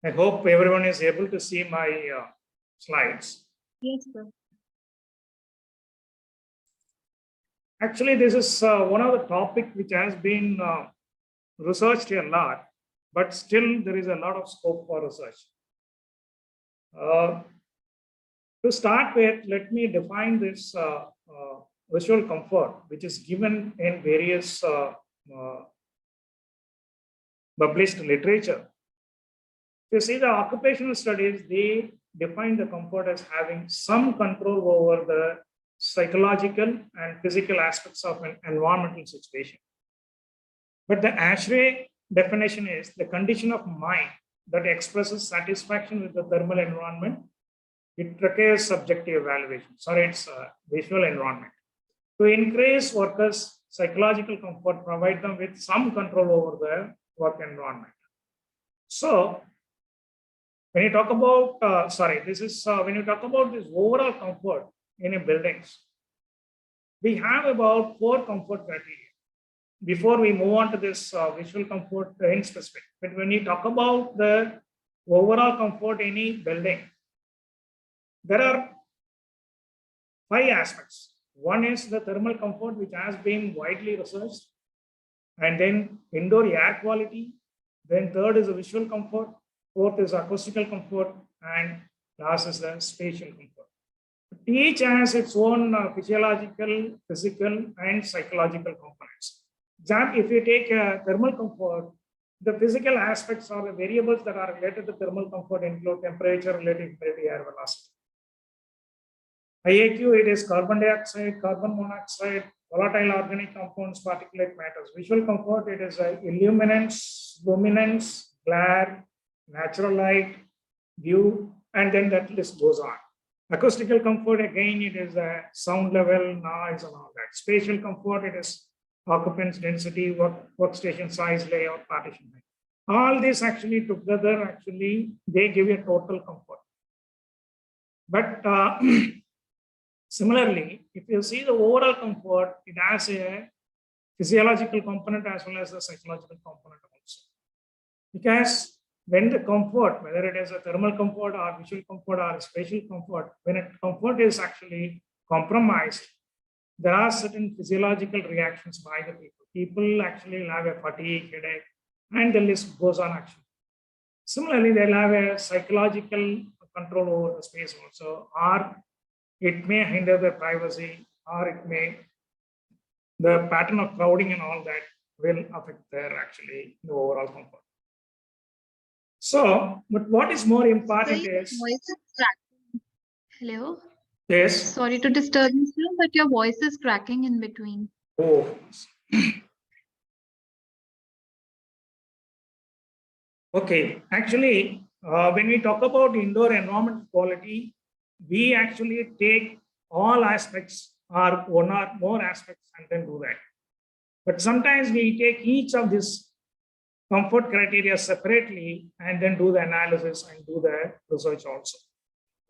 I hope everyone is able to see my slides. Yes, sir. Actually, this is one of the topic which has been researched a lot, but still there is a lot of scope for research. To start with, let me define this visual comfort, which is given in various published literature. You see, the occupational studies, they define the comfort as having some control over the psychological and physical aspects of an environmental situation. But the ASHRAE definition is the condition of mind that expresses satisfaction with the thermal environment. It requires subjective evaluation. Sorry, it's a visual environment. To increase workers' psychological comfort, provide them with some control over their work environment. So, when you talk about, when you talk about this overall comfort in a buildings, we have about 4 comfort criteria. Before we move on to this visual comfort in specific, but when you talk about the overall comfort in any building, there are 5 aspects. One is the thermal comfort, which has been widely researched, and then indoor air quality. Then third is the visual comfort. Fourth is acoustical comfort, and last is the spatial comfort. Each has its own physiological, physical, and psychological components. If you take thermal comfort, the physical aspects or the variables that are related to thermal comfort include temperature, relative humidity, air velocity. IAQ, it is carbon dioxide, carbon monoxide, volatile organic compounds, particulate matters. Visual comfort, it is illuminance, luminance, glare, natural light, view, and then that list goes on. Acoustical comfort, again, it is a sound level, noise, and all that. Spatial comfort, it is occupants, density, workstation size, layout, partition height. All this actually together, they give you a total comfort. But similarly, if you see the overall comfort, it has a physiological component as well as a psychological component also. Because when the comfort, whether it is a thermal comfort or visual comfort or spatial comfort, when a comfort is actually compromised, there are certain physiological reactions by the people. People actually have a fatigue, headache, and the list goes on actually. Similarly, they'll have a psychological control over the space also, or it may hinder their privacy, or it may, the pattern of crowding and all that will affect their the overall comfort. So, but what is more important is... Voice is cracking. Hello? Yes. Sorry to disturb you, sir, but your voice is cracking in between. Oh. Okay, actually, when we talk about indoor environment quality, we actually take all aspects or one or more aspects and then do that. But sometimes we take each of these comfort criteria separately and then do the analysis and do the research also.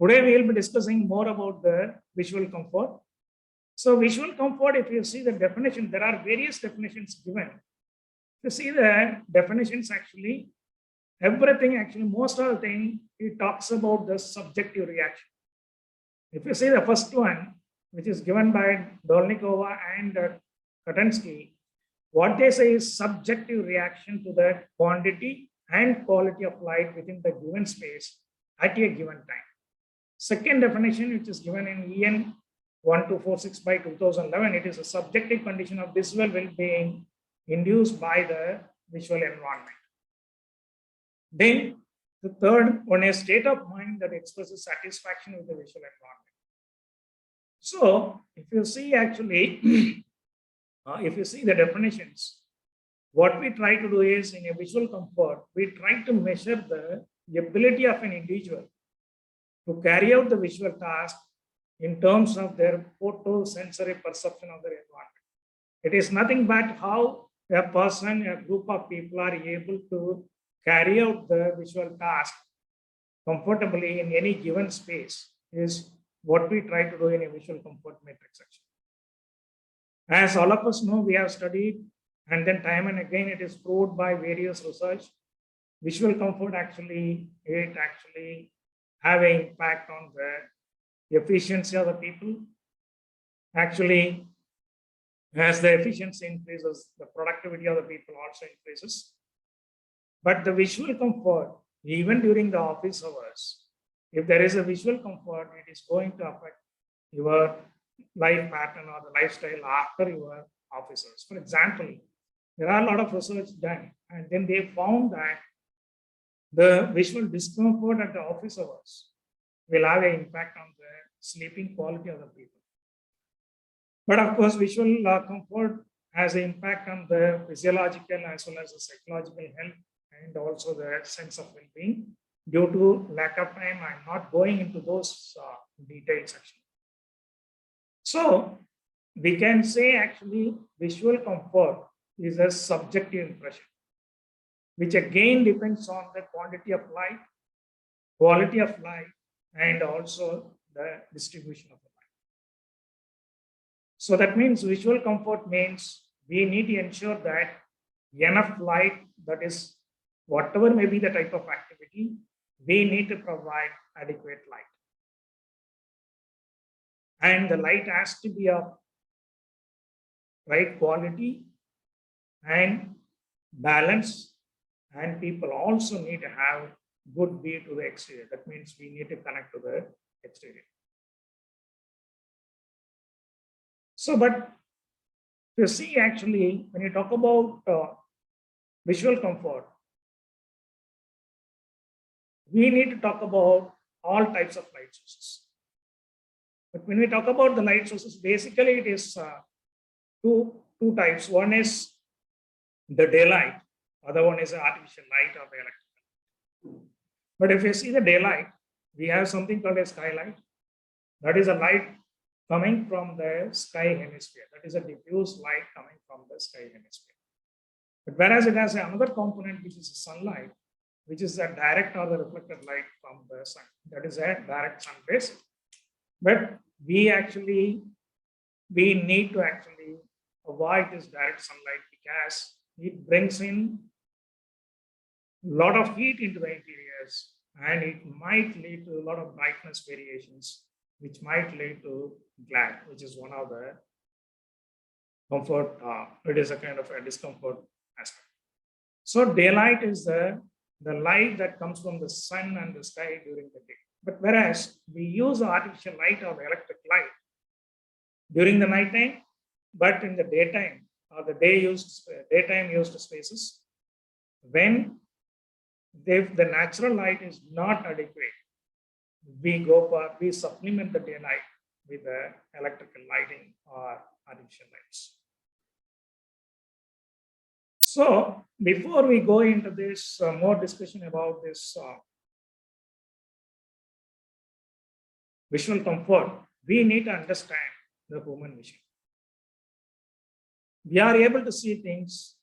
Today we will be discussing more about the visual comfort. So visual comfort, if you see the definition, there are various definitions given. If you see the definitions everything most of the thing, it talks about the subjective reaction. If you see the first one, which is given by Dolnikova and Katansky, what they say is subjective reaction to the quantity and quality of light within the given space at a given time. Second definition, which is given in EN 1246 by 2011, it is a subjective condition of visual well-being induced by the visual environment. Then the third one is state of mind that expresses satisfaction with the visual environment. So if you see if you see the definitions, what we try to do is in a visual comfort, we try to measure the ability of an individual to carry out the visual task in terms of their photosensory perception of their environment. It is nothing but how a person, a group of people are able to carry out the visual task comfortably in any given space is what we try to do in a visual comfort matrix section. As all of us know, we have studied, and then time and again it is proved by various research visual comfort actually have an impact on the efficiency of the people. Actually, as the efficiency increases, the productivity of the people also increases. But the visual comfort, even during the office hours, if there is a visual comfort, it is going to affect your life pattern or the lifestyle after your office hours. For example, there are a lot of research done, and then they found that the visual discomfort at the office hours will have an impact on the sleeping quality of the people. But of course, visual comfort has an impact on the physiological as well as the psychological health and also the sense of well-being. Due to lack of time, I'm not going into those details actually. So we can say actually visual comfort is a subjective impression, which again depends on the quantity of light, quality of light, and also the distribution of the light. So that means visual comfort means we need to ensure that enough light, that is whatever may be the type of activity, we need to provide adequate light. And the light has to be of right quality and balance, and people also need to have good view to the exterior. That means we need to connect to the exterior. So, but you see actually, when you talk about visual comfort, we need to talk about all types of light sources. But when we talk about the light sources, basically it is two types. One is the daylight, other one is artificial light or the electrical. But if you see the daylight, we have something called a skylight. That is a light coming from the sky hemisphere. That is a diffuse light coming from the sky hemisphere. But whereas it has another component, which is sunlight, which is a direct or the reflected light from the sun. That is a direct sun rays. But we need to actually avoid this direct sunlight because it brings in a lot of heat into the interiors, and it might lead to a lot of brightness variations, which might lead to glare, which is one of the comfort. It is a kind of a discomfort aspect. So daylight is the light that comes from the sun and the sky during the day. But whereas we use artificial light or the electric light during the night time, but in the daytime or the daytime used spaces, when if the natural light is not adequate, we supplement the daylight with the electrical lighting or artificial lights. So before we go into this more discussion about this visual comfort, we need to understand the human vision. We are able to see things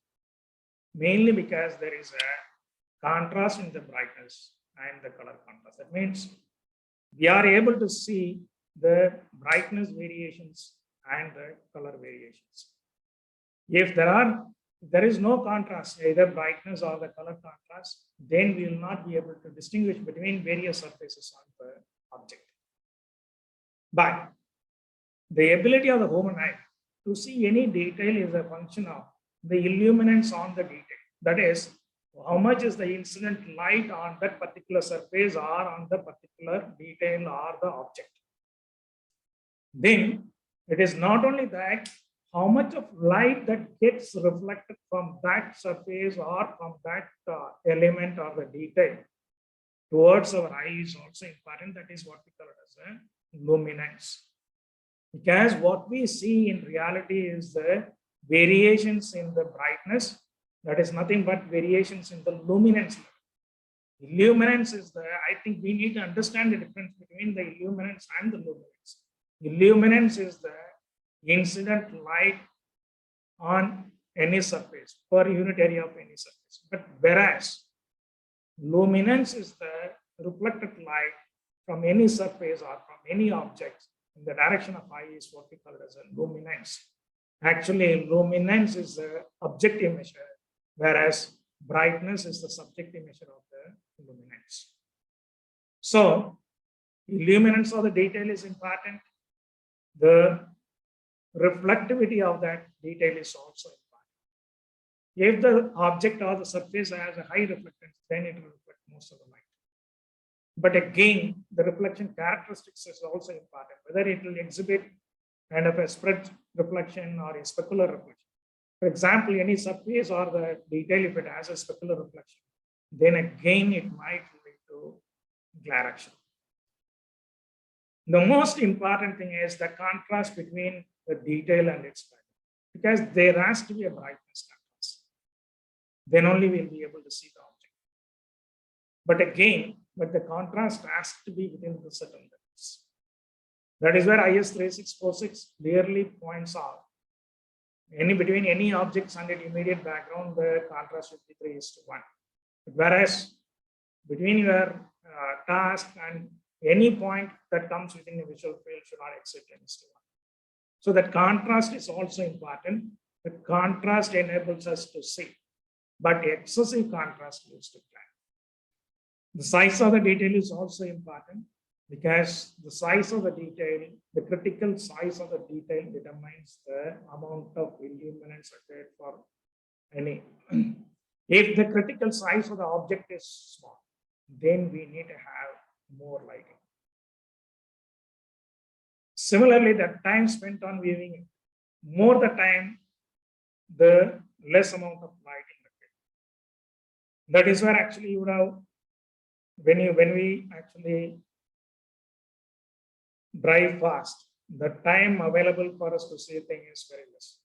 mainly because there is a contrast in the brightness and the color contrast. That means we are able to see the brightness variations and the color variations. If there is no contrast, either brightness or the color contrast, then we will not be able to distinguish between various surfaces on the object. But the ability of the human eye to see any detail is a function of the illuminance on the detail. That is, how much is the incident light on that particular surface or on the particular detail or the object. Then it is not only that, how much of light that gets reflected from that surface or from that element or the detail towards our eye is also important. That is what we call it as a luminance. Because what we see in reality is the variations in the brightness. That is nothing but variations in the luminance. Illuminance is I think we need to understand the difference between the illuminance and the luminance. Illuminance is the incident light on any surface per unit area of any surface. But whereas luminance is the reflected light from any surface or from any object in the direction of eye is what we call it as a luminance. Actually, luminance is an objective measure, whereas brightness is the subjective measure of the luminance. So illuminance of the detail is important. The reflectivity of that detail is also important. If the object or the surface has a high reflectance, then it will reflect most of the light. But again, the reflection characteristics is also important, whether it will exhibit kind of a spread reflection or a specular reflection. For example, any surface or the detail, if it has a specular reflection, then again it might lead to glare action. The most important thing is the contrast between the detail and its value, because there has to be a brightness contrast. Then only we'll be able to see the object. But again, the contrast has to be within the certain limits. That is where IS 3646 clearly points out between any objects and its immediate background, the contrast should be 3:1. Whereas between your task and any point that comes within the visual field should not exceed 10:1. So that contrast is also important. The contrast enables us to see, but excessive contrast leads to glare. The size of the detail is also important, because the size of the detail, the critical size of the detail determines the amount of illuminance required for any. If the critical size of the object is small, then we need to have more lighting. Similarly, the time spent on viewing it, more the time, the less amount of lighting required. That is where actually you know, when we actually drive fast, the time available for us to see things is very less.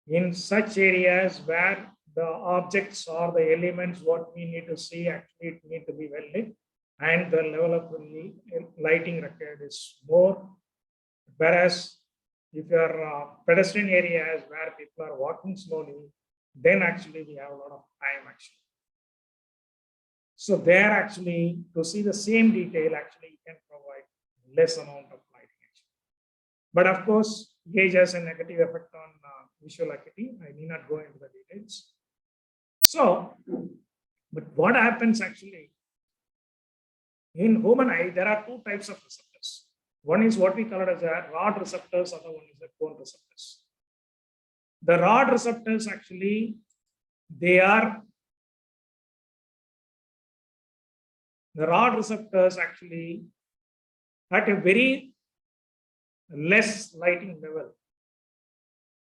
In such areas where the objects or the elements what we need to see actually need to be well lit, and the level of lighting required is more. Whereas if you are pedestrian areas where people are walking slowly, then actually we have a lot of time actually. So there actually, to see the same detail, actually you can provide less amount of lighting actually. But of course, age has a negative effect on visual acuity. I need not go into the details. So, but what happens actually, in human eye, there are two types of receptors. One is what we call it as a rod receptors, other one is a cone receptors. The rod receptors actually, the rod receptors actually at a very less lighting level.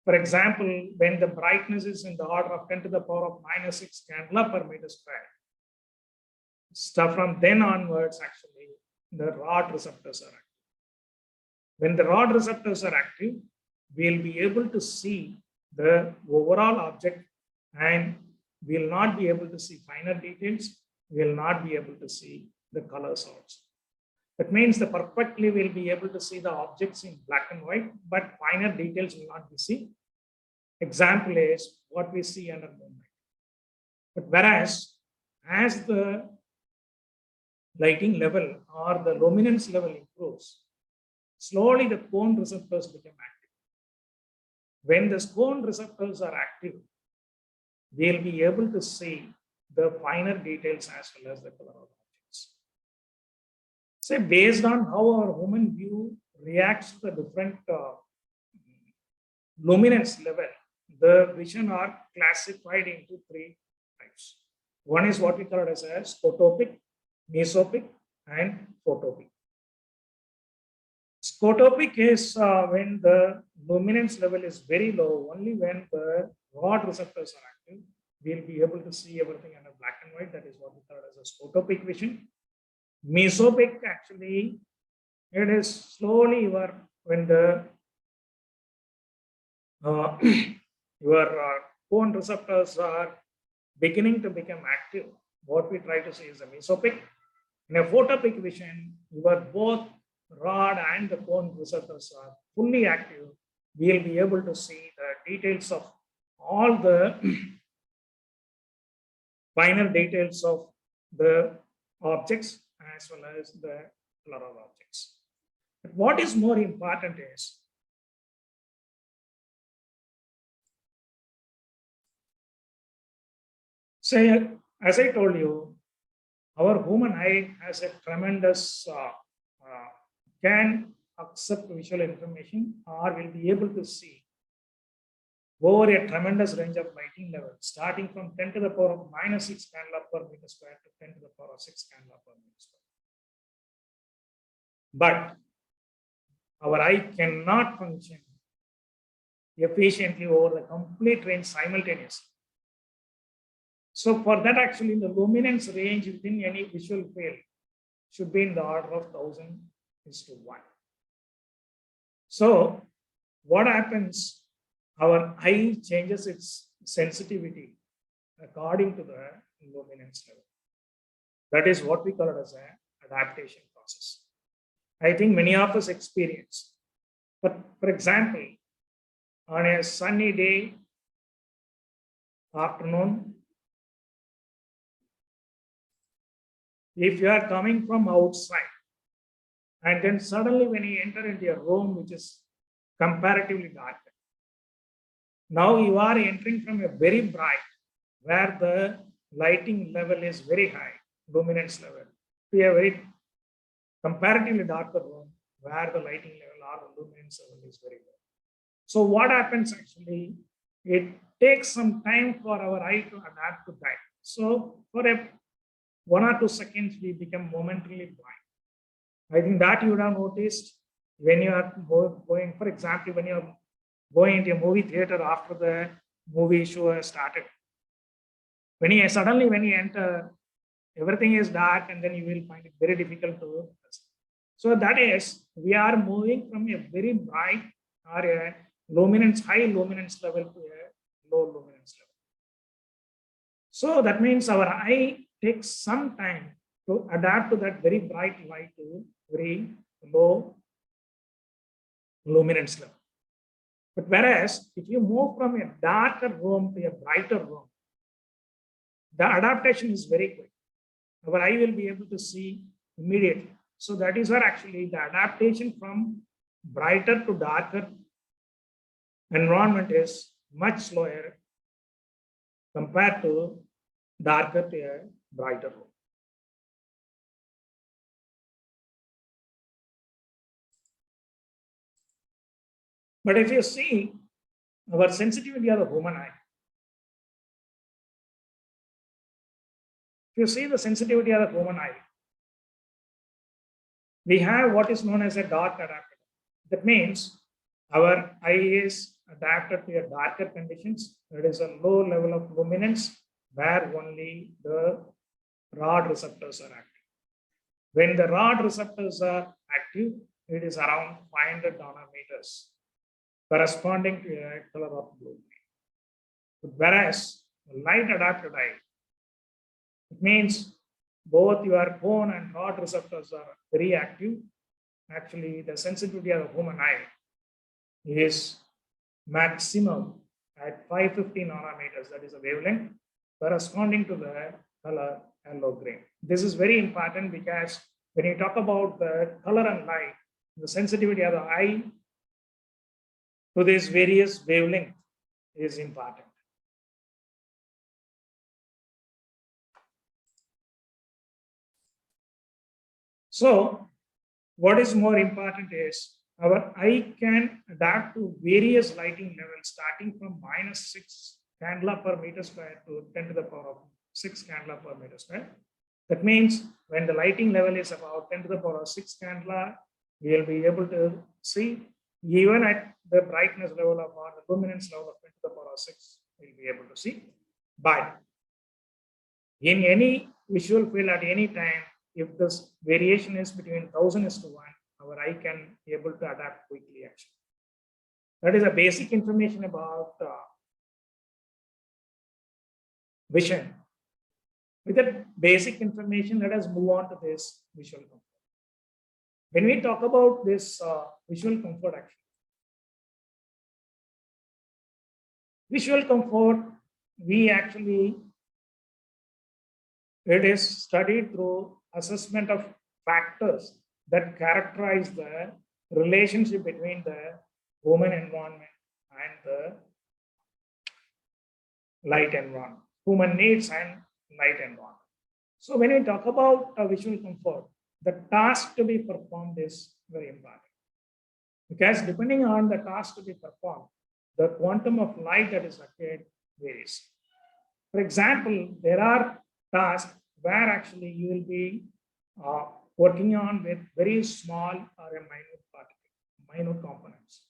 For example, when the brightness is in the order of 10 to the power of -6 candela per meter square, stuff from then onwards, actually, the rod receptors are active. When the rod receptors are active, we'll be able to see the overall object, and we'll not be able to see finer details. We'll not be able to see the colors also. That means that perfectly we'll be able to see the objects in black and white, but finer details will not be seen. Example is what we see under moonlight. But whereas, as the lighting level or the luminance level improves, slowly the cone receptors become active. When the cone receptors are active, we'll be able to see the finer details as well as the color of objects. So based on how our human view reacts to the different luminance level, the vision are classified into three types. One is what we call it as scotopic, mesopic, and photopic. Scotopic is when the luminance level is very low. Only when the rod receptors are active, we'll be able to see everything under black and white. That is what we call as a scotopic vision. Mesopic, actually, it is slowly when the your cone receptors are beginning to become active. What we try to see is a mesopic. In a photopic vision, your both rod and the cone receptors are fully active. We'll be able to see the details of all the finer details of the objects as well as the color of objects. But what is more important is So, as I told you, our human eye has a tremendous, can accept visual information or will be able to see over a tremendous range of lighting levels, starting from 10 to the power of -6 candela per meter square to 10 to the power of 6 candela per meter square. But our eye cannot function efficiently over the complete range simultaneously. So for that, actually, the luminance range within any visual field should be in the order of 1000:1. So what happens? Our eye changes its sensitivity according to the luminance level. That is what we call it as an adaptation process. I think many of us experience. But for example, on a sunny day, afternoon, if you are coming from outside, and then suddenly when you enter into a room which is comparatively dark, now you are entering from a very bright, where the lighting level is very high, luminance level, to a very comparatively darker room where the lighting level or the luminance level is very low. So what happens actually, it takes some time for our eye to adapt to that. So for 1 or 2 seconds, we become momentarily blind. I think that you would have noticed when you are going, for example, when you are going into a movie theater after the movie show has started. When you enter, everything is dark, and then you will find it very difficult to. So that is, we are moving from a very bright or a luminance, high luminance level to a low luminance level. So that means our eye takes some time to adapt to that very bright light to very low luminance level. But whereas if you move from a darker room to a brighter room, the adaptation is very quick. Our eye will be able to see immediately. So that is where actually the adaptation from brighter to darker environment is much slower compared to darker to a brighter room. But if you see our sensitivity of the human eye, if you see the sensitivity of the human eye, we have what is known as a dark adapter. That means our eye is adapted to a darker conditions. That is a low level of luminance where only the rod receptors are active. When the rod receptors are active, it is around 500 nanometers, corresponding to a color of blue. Whereas light adapted eye, it means both your cone and rod receptors are very active. Actually, the sensitivity of the human eye is maximum at 550 nanometers, that is a wavelength, corresponding to the color yellow-green. This is very important because when you talk about the color and light, the sensitivity of the eye to these various wavelengths is important. So what is more important is our eye can adapt to various lighting levels starting from -6 candela per meter square to 10 to the power of 6 candela per meter square. That means when the lighting level is about 10 to the power of 6 candela, we will be able to see even at the brightness level of or the luminance level of 10 to the power of 6, we'll be able to see. But in any visual field at any time, if this variation is between 1000:1, our eye can be able to adapt quickly actually. That is a basic information about vision. With that basic information, let us move on to this visual comfort. When we talk about this visual comfort actually, visual comfort, it is studied through assessment of factors that characterize the relationship between the human environment and the light environment. human needs and light environment. So when we talk about visual comfort, the task to be performed is very important. Because depending on the task to be performed, the quantum of light that is required varies. For example, there are tasks where actually you will be working on with very small or a minute components.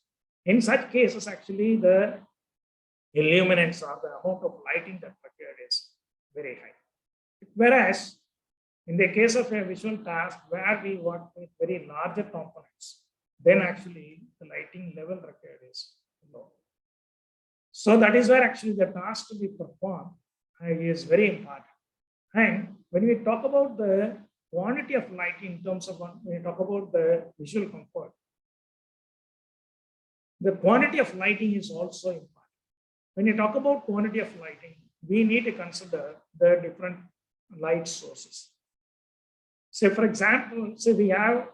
In such cases, actually, the illuminance or the amount of lighting that required is very high. Whereas, in the case of a visual task where we work with very larger components, then actually the lighting level required is low. So that is where actually the task to be performed is very important. And when we talk about the quantity of light in terms of when we talk about the visual comfort, the quantity of lighting is also important. When you talk about quantity of lighting, we need to consider the different light sources. Say, for example, say we have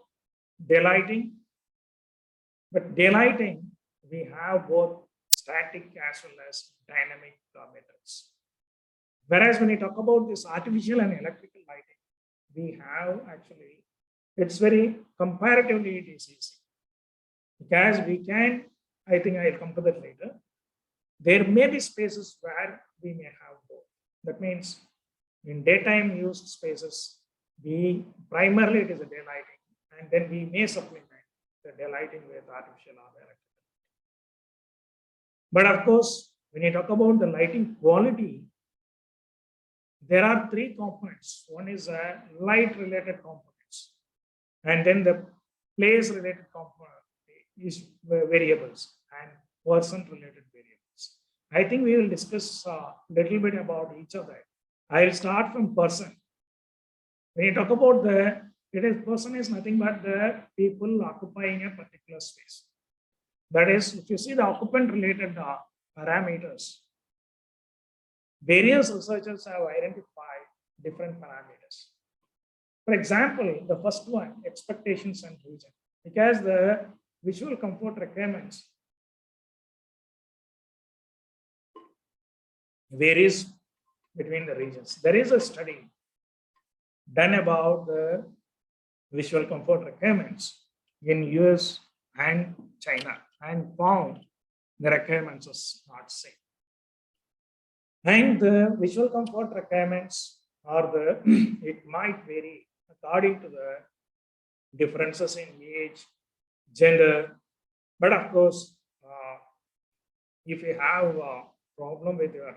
daylighting, but daylighting, we have both static as well as dynamic methods. Whereas when you talk about this artificial and electrical lighting, we have actually, it's very comparatively it is easy. Because we can, I think I'll come to that later. There may be spaces where we may have both. That means in daytime used spaces, we primarily it is a daylighting, and then we may supplement the daylighting with artificial or electrical. But of course, when you talk about the lighting quality, there are three components. One is light related components, and then the place related component is variables and person related variables. I think we will discuss a little bit about each of that. I'll start from person. When you talk about person is nothing but the people occupying a particular space. That is, if you see the occupant related parameters, various researchers have identified different parameters. For example, the first one, expectations and region, because the visual comfort requirements varies between the regions. There is a study done about the visual comfort requirements in US and China and found the requirements are not same. And the visual comfort requirements are it might vary according to the differences in age, gender. But of course, if you have a problem with your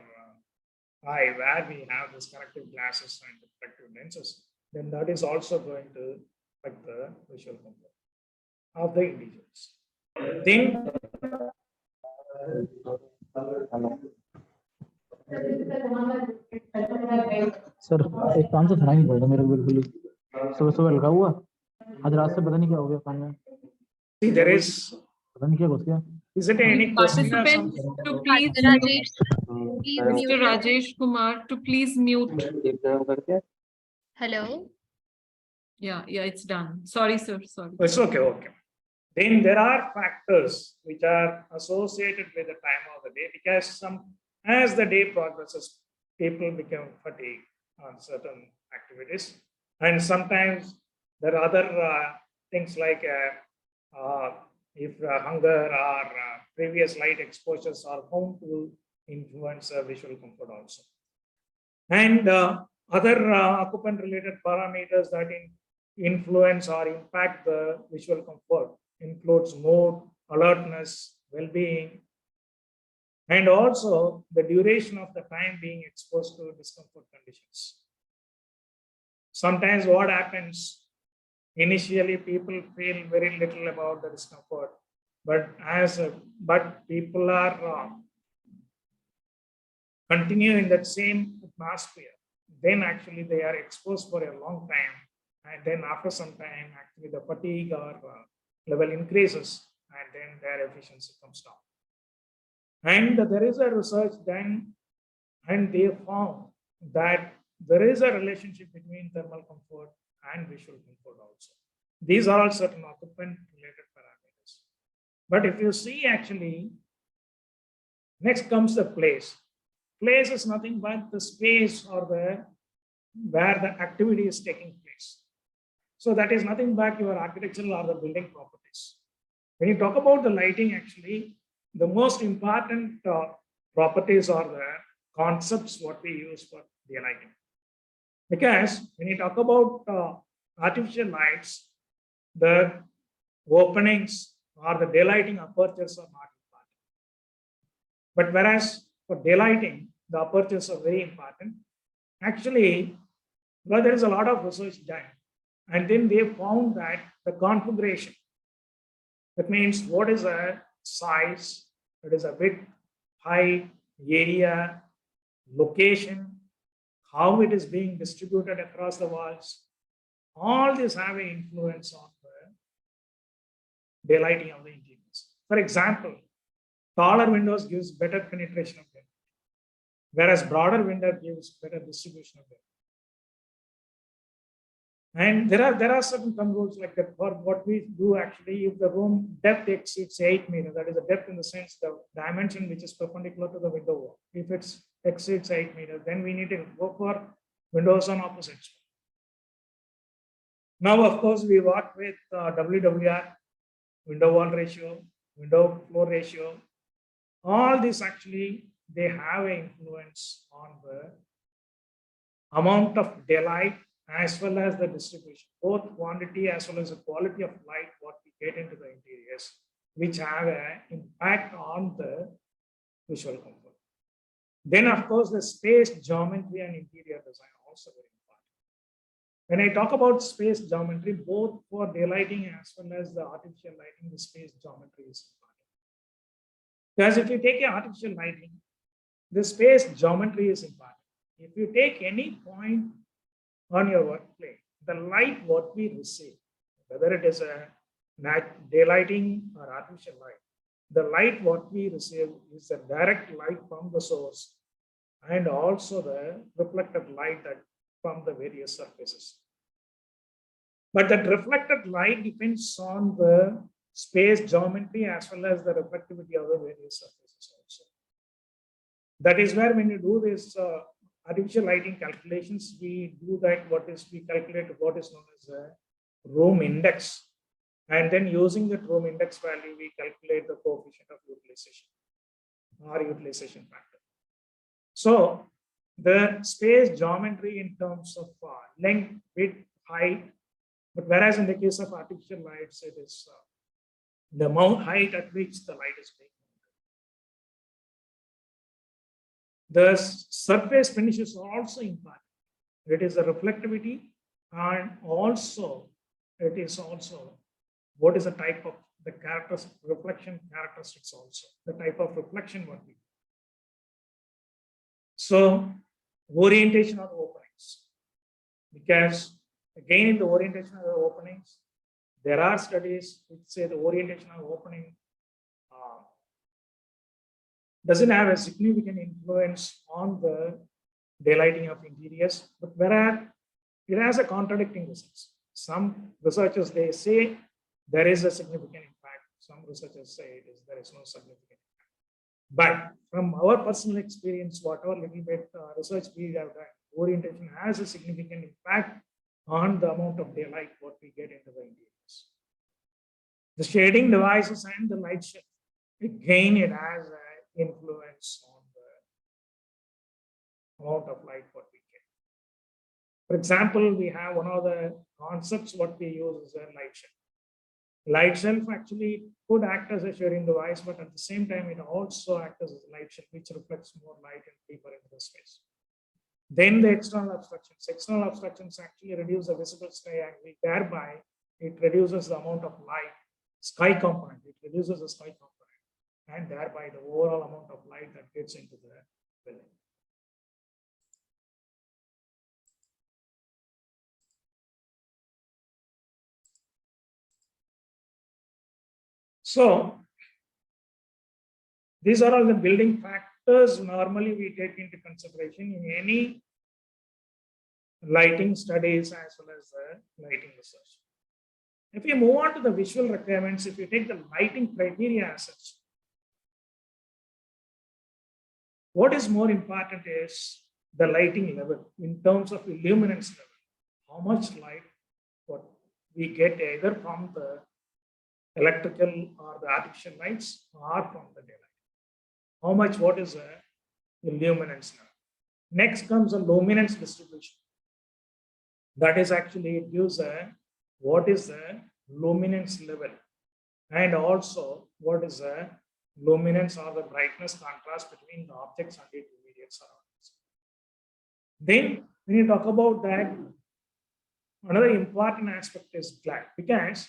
eye where we have this corrective glasses and corrective lenses, then that is also going to affect the visual comfort of the individuals. Then sir एक काम से सुनाई नहीं पड़ रहा मेरे को बिल्कुल ही सुबह सुबह लगा हुआ आज रात से पता नहीं क्या हो गया कान में see there is पता नहीं क्या घुस गया is it any question or Participants something? to please Rajesh, Mr. Rajesh Kumar to please mute. hello. Yeah, it's done. Sorry, sir. Sorry. It's okay. Then there are factors which are associated with the time of the day, because as the day progresses, people become fatigued on certain activities, and sometimes there are other things like if hunger or previous light exposures are found to influence visual comfort also, and other occupant related parameters that influence or impact the visual comfort includes mood, alertness, well-being, and also the duration of the time being exposed to discomfort conditions. Sometimes what happens, initially people feel very little about the discomfort, but people are continuing that same atmosphere, then actually they are exposed for a long time, and then after some time actually the fatigue or level increases, and then their efficiency comes down. And there is a research done, and they found that there is a relationship between thermal comfort and visual comfort also. These are all certain occupant related parameters. But if you see actually, next comes the place. place is nothing but the space or where the activity is taking place. So that is nothing but your architectural or the building properties. When you talk about the lighting, actually, the most important properties are the concepts what we use for the lighting. Because when you talk about artificial lights, the openings or the daylighting apertures are not important. But whereas for daylighting, the apertures are very important. Actually, well, there is a lot of research done. And then they found that the configuration, that means what is a size, what is a width, height, area, location, how it is being distributed across the walls, all these have an influence on the daylighting of the interiors. For example, taller windows gives better penetration of light, whereas broader window gives better distribution of light. And there are certain thumb rules like that for what we do actually. If the room depth exceeds 8 meters, that is the depth in the sense the dimension which is perpendicular to the window wall. If it exceeds 8 meters, then we need to go for windows on opposites. Now, of course, we work with WWR, window wall ratio, window floor ratio. All these actually, they have an influence on the amount of daylight as well as the distribution, both quantity as well as the quality of light what we get into the interiors, which have an impact on the visual comfort. Then, of course, the space geometry and interior design are also very important. When I talk about space geometry, both for daylighting as well as the artificial lighting, the space geometry is important. Because if you take an artificial lighting, the space geometry is important. If you take any point on your workplace, the light what we receive, whether it is a daylighting or artificial light, the light what we receive is the direct light from the source and also the reflected light that from the various surfaces. But that reflected light depends on the space geometry as well as the reflectivity of the various surfaces also. That is where when you do this artificial lighting calculations, we do that we calculate what is known as a room index. And then using that room index value, we calculate the coefficient of utilization or utilization factor. So the space geometry in terms of length, width, height, but whereas in the case of artificial lights, it is the height at which the light is being. The surface finishes are also important. It is the reflectivity, and also it is also what is the type of the reflection characteristics also, the type of reflection what we do. So orientation of the openings, because again in the orientation of the openings, there are studies which say the orientation of the opening doesn't have a significant influence on the daylighting of interiors, but whereas it has a contradicting results. Some researchers, they say there is a significant impact. Some researchers say there is no significant impact. But from our personal experience, whatever little bit research we have done, orientation has a significant impact on the amount of daylight what we get into the interiors. The shading devices and the light shift, again, it has an influence on the amount of light what we get. For example, we have one of the concepts what we use is a light shelf. Light shelf actually could act as a shading device, but at the same time, it also acts as a light shelf, which reflects more light and deeper into the space. Then the external obstructions. External obstructions actually reduce the visible sky angle, thereby it reduces the amount of light, sky component. It reduces the sky component, and thereby the overall amount of light that gets into the building. So these are all the building factors normally we take into consideration in any lighting studies as well as the lighting research. If you move on to the visual requirements, if you take the lighting criteria as such, what is more important is the lighting level in terms of illuminance level. How much light what we get either from the electrical or the artificial lights or from the daylight. How much, what is the illuminance level? Next comes the luminance distribution. That is actually, it gives a what is the luminance level and also what is the luminance or the brightness contrast between the objects and the immediate surroundings. Then when you talk about that, another important aspect is glare, because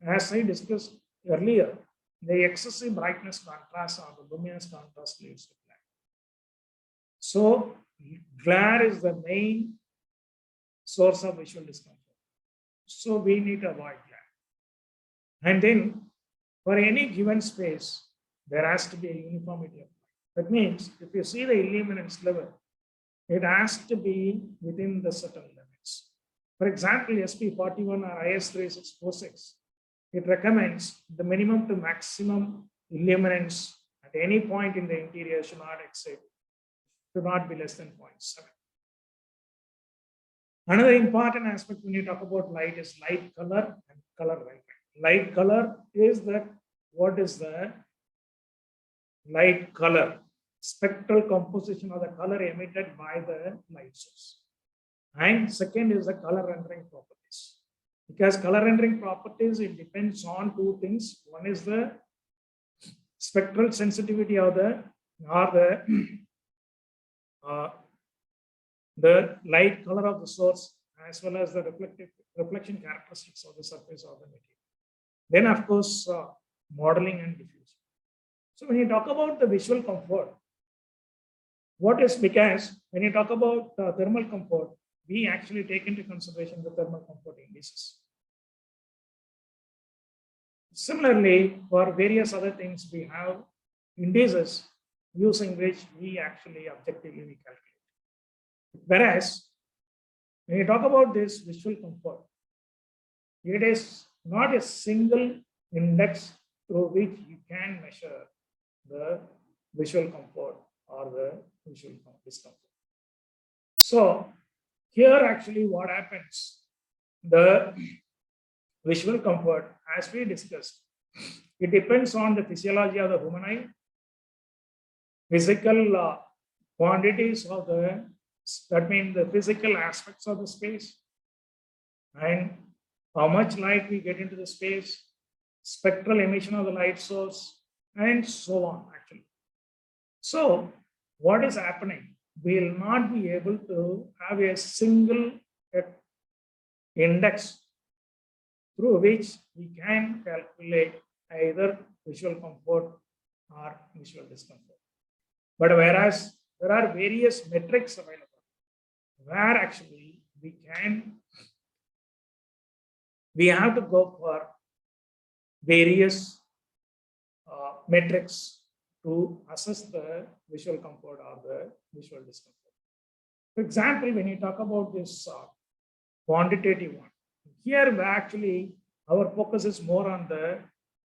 as I discussed earlier, the excessive brightness contrast or the luminous contrast leads to glare. So glare is the main source of visual discomfort. So we need to avoid glare. And then for any given space, there has to be a uniformity of light. That means if you see the illuminance level, it has to be within the certain limits. For example, SP41 or IS3646, it recommends the minimum to maximum illuminance at any point in the interior should not be less than 0.7. Another important aspect when you talk about light is light color and color rendering. Light color is that what is the light color? Spectral composition of the color emitted by the light source. And second is the color rendering properties. Because color rendering properties, it depends on two things. One is the spectral sensitivity of the light color of the source, as well as the reflection characteristics of the surface of the material. Then, of course, modeling and diffusion. So when you talk about the visual comfort, what is, because when you talk about thermal comfort, we actually take into consideration the thermal comfort indices. Similarly, for various other things, we have indices using which we actually objectively calculate. Whereas, when you talk about this visual comfort, it is not a single index through which you can measure the visual comfort or the visual discomfort. So here actually what happens, the visual comfort, as we discussed, it depends on the physiology of the human eye, physical quantities of the, that means the physical aspects of the space, and how much light we get into the space, spectral emission of the light source, and so on actually. So what is happening? We will not be able to have a single index through which we can calculate either visual comfort or visual discomfort. But whereas there are various metrics available where actually we have to go for various metrics to assess the visual comfort or the visual discomfort. For example, when you talk about this quantitative one, here actually our focus is more on the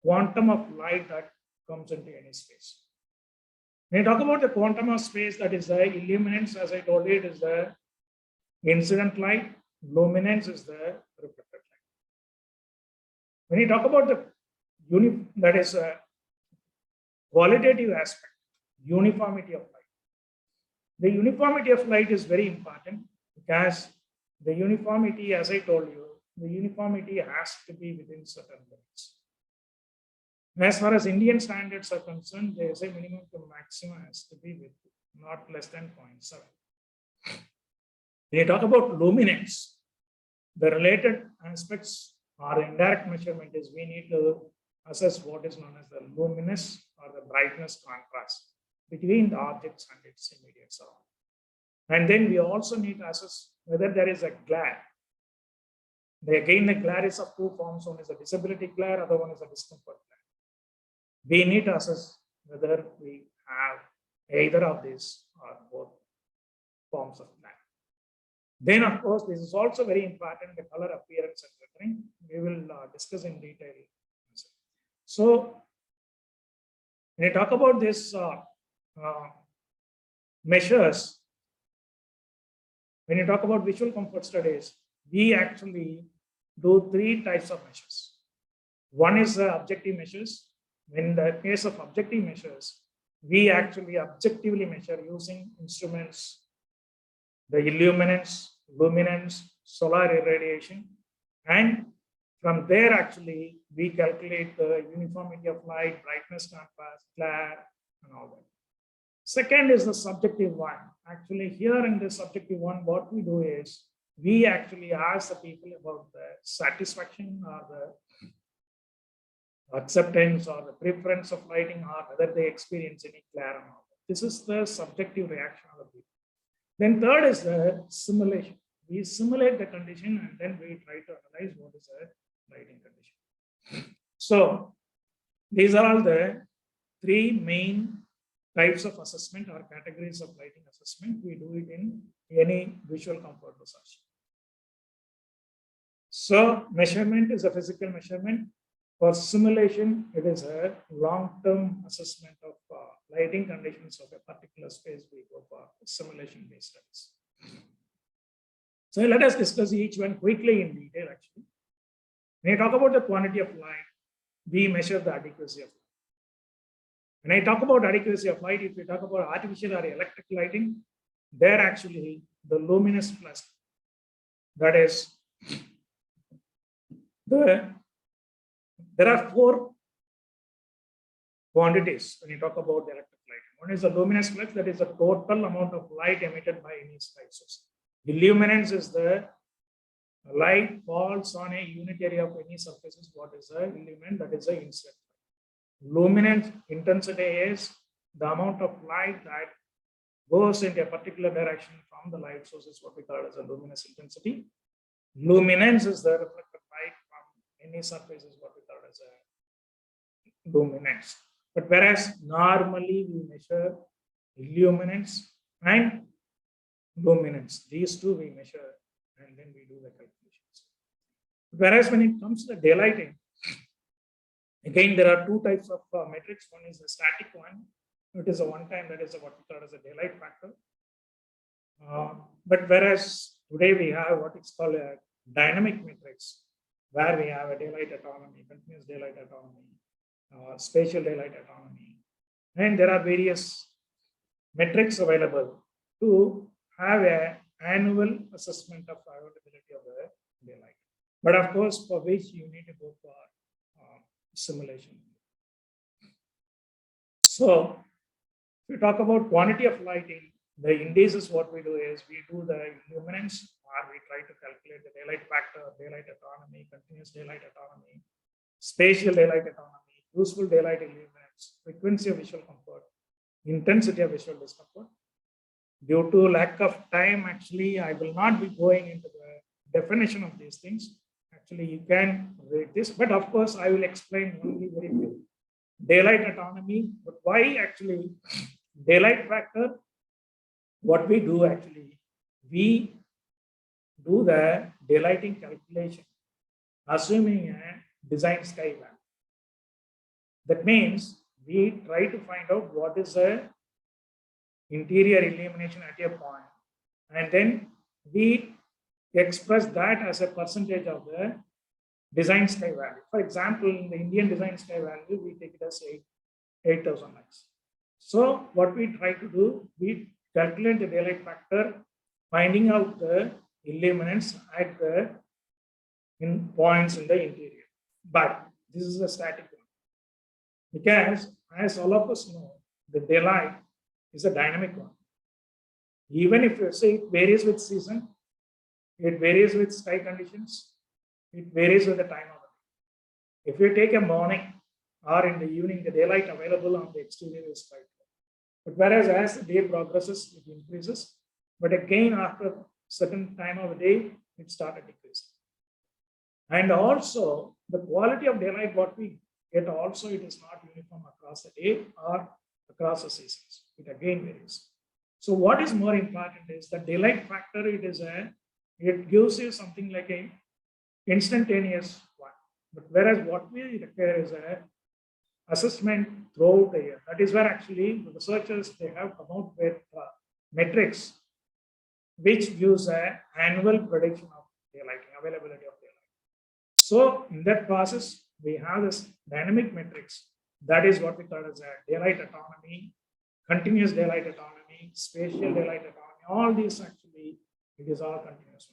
quantum of light that comes into any space. When you talk about the quantum of space, that is the illuminance, as I told you, it is the incident light, luminance is the reflected light. When you talk about the that is a qualitative aspect, uniformity of light. The uniformity of light is very important because the uniformity, as I told you, the uniformity has to be within certain limits. As far as Indian standards are concerned, there is a minimum to maximum has to be with not less than 0.7. When you talk about luminance, the related aspects or indirect measurement is we need to assess what is known as the luminous or the brightness contrast between the objects and its immediate surrounding. And then we also need to assess whether there is a glare. Again, the glare is of two forms. One is a disability glare, other one is a discomfort glare. We need to assess whether we have either of these or both forms of glare. Then, of course, this is also very important, the color appearance and filtering. We will discuss in detail. So, when you talk about this measures, when you talk about visual comfort studies, we actually do 3 types of measures. One is objective measures. In the case of objective measures, we actually objectively measure using instruments, the illuminance, luminance, solar irradiation, and from there actually we calculate the uniformity of light, brightness, contrast, glare, and all that. Second is the subjective one. Actually, here in the subjective one, what we do is we actually ask the people about the satisfaction or the acceptance or the preference of lighting, or whether they experience any glare and all that. This is the subjective reaction of the people. Then third is the simulation. We simulate the condition and then we try to analyze what is the lighting condition. So these are all the 3 main types of assessment or categories of lighting assessment. We do it in any visual comfort research. So measurement is a physical measurement. For simulation, it is a long-term assessment of lighting conditions of a particular space. We go for simulation-based studies. So let us discuss each one quickly in detail actually. When you talk about the quantity of light, we measure the adequacy of light. When I talk about adequacy of light, if we talk about artificial or electric lighting, there actually the luminous plus, that is there are 4 quantities when you talk about the electric lighting. One is the luminous flux, that is the total amount of light emitted by any light source. Illuminance is the light falls on a unit area of any surfaces. What is the illuminant? That is the incident. Luminance intensity is the amount of light that goes into a particular direction from the light source, is what we call as a luminous intensity. Luminance is the reflected light from any surface, is what we call as a luminance. But whereas normally we measure illuminance and luminance, these 2 we measure and then we do the calculations. Whereas when it comes to the daylighting, again, there are 2 types of metrics. One is the static one. It is a one-time, that is what we call as a daylight factor. But whereas today we have what is called a dynamic metrics, where we have a daylight autonomy, continuous daylight autonomy, spatial daylight autonomy, and there are various metrics available to have an annual assessment of availability of the daylight. But of course, for which you need to go for simulation. So if we talk about quantity of lighting, the indices, what we do is we do the illuminance, or we try to calculate the daylight factor, daylight autonomy, continuous daylight autonomy, spatial daylight autonomy, useful daylight illuminance, frequency of visual comfort, intensity of visual discomfort. Due to lack of time, actually, I will not be going into the definition of these things. Actually, you can read this, but of course, I will explain only very quickly. Daylight autonomy, but why actually daylight factor? What we do actually, we do the daylighting calculation, assuming a design sky value. That means we try to find out what is the interior illumination at a point, and then we express that as a percentage of the design sky value. For example, in the Indian design sky value, we take it as 8,000 lux. So what we try to do, we calculate the daylight factor, finding out the illuminance at the points in the interior. But this is a static one, because as all of us know, the daylight is a dynamic one. Even if you say it varies with season, it varies with sky conditions, it varies with the time of the day. If you take a morning or in the evening, the daylight available on the exterior is quite low. But whereas as the day progresses, it increases. But again, after certain time of the day, it started decreasing. And also the quality of daylight, what we get also, it is not uniform across the day or across the seasons. It again varies. So what is more important is the daylight factor. It gives you something like a instantaneous one. But whereas what we require is a assessment throughout the year. That is where actually the researchers, they have come out with matrix which gives an annual prediction of daylighting, availability of daylight. So in that process, we have this dynamic matrix. That is what we call as a daylight autonomy, continuous daylight autonomy, spatial daylight autonomy. All these actually, it is all continuous.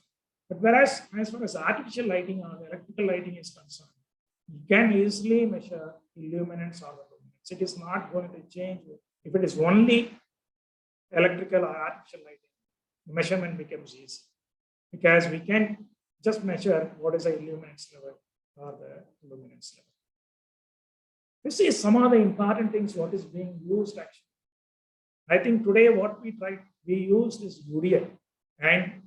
But whereas as far as artificial lighting or electrical lighting is concerned, you can easily measure illuminance or the luminance. It is not going to change. If it is only electrical or artificial lighting, the measurement becomes easy because we can just measure what is the illuminance level or the luminance level. This is some of the important things what is being used actually. I think today what we use is UDI and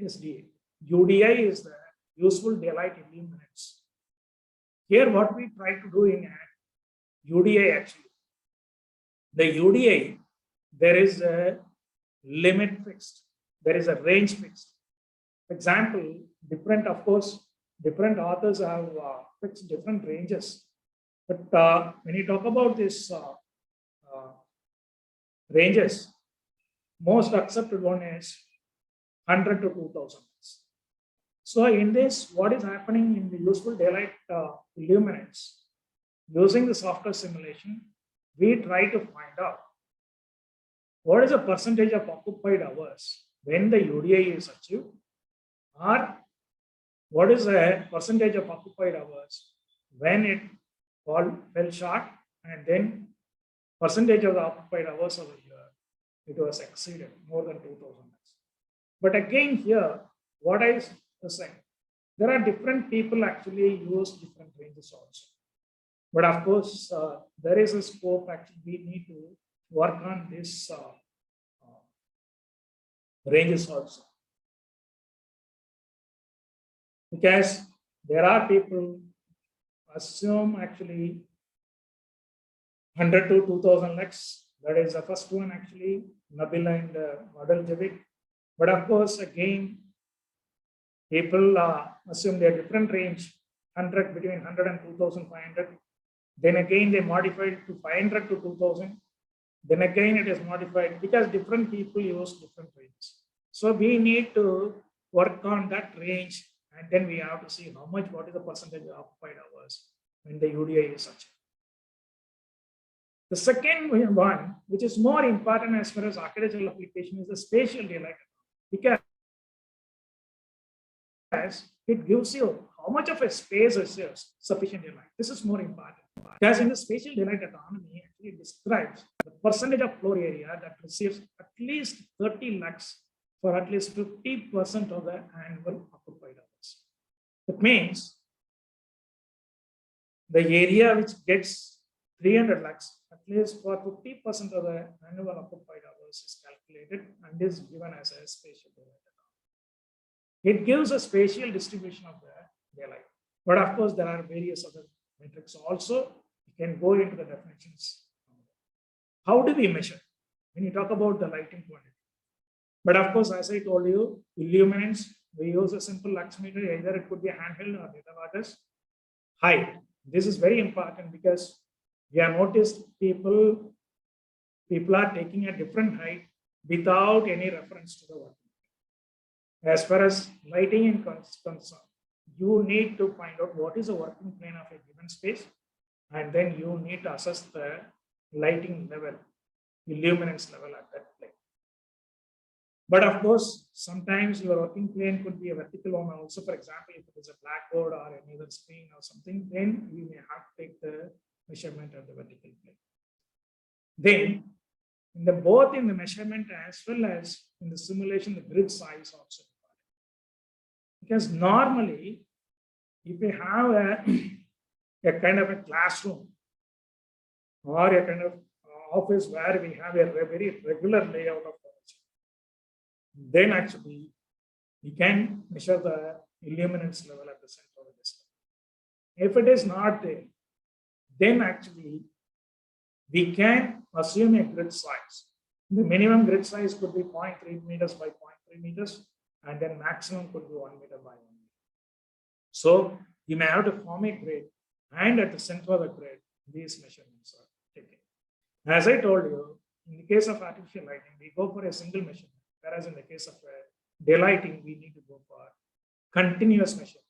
SDA. UDI is the useful daylight illuminance. Here what we try to do in UDI actually. The UDI, there is a limit fixed. There is a range fixed. For example, different authors have fixed different ranges. But when you talk about this ranges, most accepted one is 100 to 2000. So in this, what is happening in the useful daylight illuminance, using the software simulation, we try to find out what is the percentage of occupied hours when the UDI is achieved, or what is the percentage of occupied hours when it fell short, and then percentage of the occupied hours of the year, it was exceeded more than 2000. But again here, what I was saying, there are different people actually use different ranges also. But of course, there is a scope actually we need to work on this ranges also. Because there are people assume actually 100 to 2000 lux. That is the first one actually, Nabila and Model Javik. But of course, again, people assume they are different range, 100 between 100 and 2500. Then again, they modified to 500 to 2000. Then again, it is modified because different people use different ranges. So we need to work on that range, and then we have to see how much, what is the percentage of occupied hours when the UDI is such. The second one, which is more important as far as architectural application, is the spatial daylight, because it gives you how much of a space is sufficient daylight. This is more important. Because in the spatial daylight autonomy, actually describes the percentage of floor area that receives at least 30 lux for at least 50% of the annual occupied hours. That means the area which gets 300 lux, at least for 50% of the annual occupied hours is calculated and is given as a spatial daylight autonomy. It gives a spatial distribution of the daylight. But of course, there are various other metrics also. You can go into the definitions. How do we measure? When you talk about the lighting quantity. But of course, as I told you, illuminance, we use a simple lux meter, either it could be handheld or data waters. Height. This is very important because we have noticed people are taking a different height without any reference to the working. As far as lighting is concerned, you need to find out what is the working plane of a given space, and then you need to assess the lighting level, illuminance level at that plane. But of course, sometimes your working plane could be a vertical one also. For example, if it is a blackboard or any other screen or something, then you may have to take the measurement of the vertical plane. Then, both in the measurement as well as in the simulation, the grid size also. Because normally, if you have a kind of a classroom or a kind of office where we have a very regular layout of furniture, then actually we can measure the illuminance level at the center of the display. If it is not there, then actually we can assume a grid size. The minimum grid size could be 0.3 meters by 0.3 meters, and then maximum could be 1 meter by 1 meter. So you may have to form a grid, and at the center of the grid, these measurements are taken. As I told you, in the case of artificial lighting, we go for a single measurement, whereas in the case of daylighting, we need to go for continuous measurement.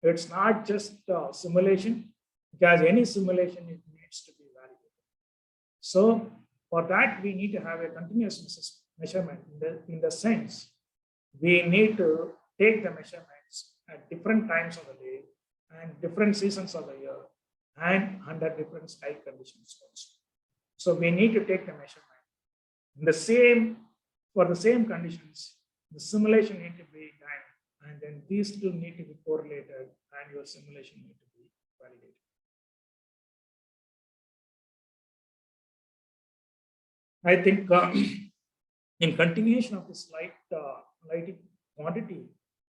It's not just simulation, because any simulation it needs to be validated. So for that, we need to have a continuous measurement in the sense we need to take the measurements at different times of the day and different seasons of the year and under different sky conditions also. So we need to take the measurement in the same, for the same conditions, the simulation need to be done, and then these two need to be correlated and your simulation need to be validated. I think in continuation of this lighting quantity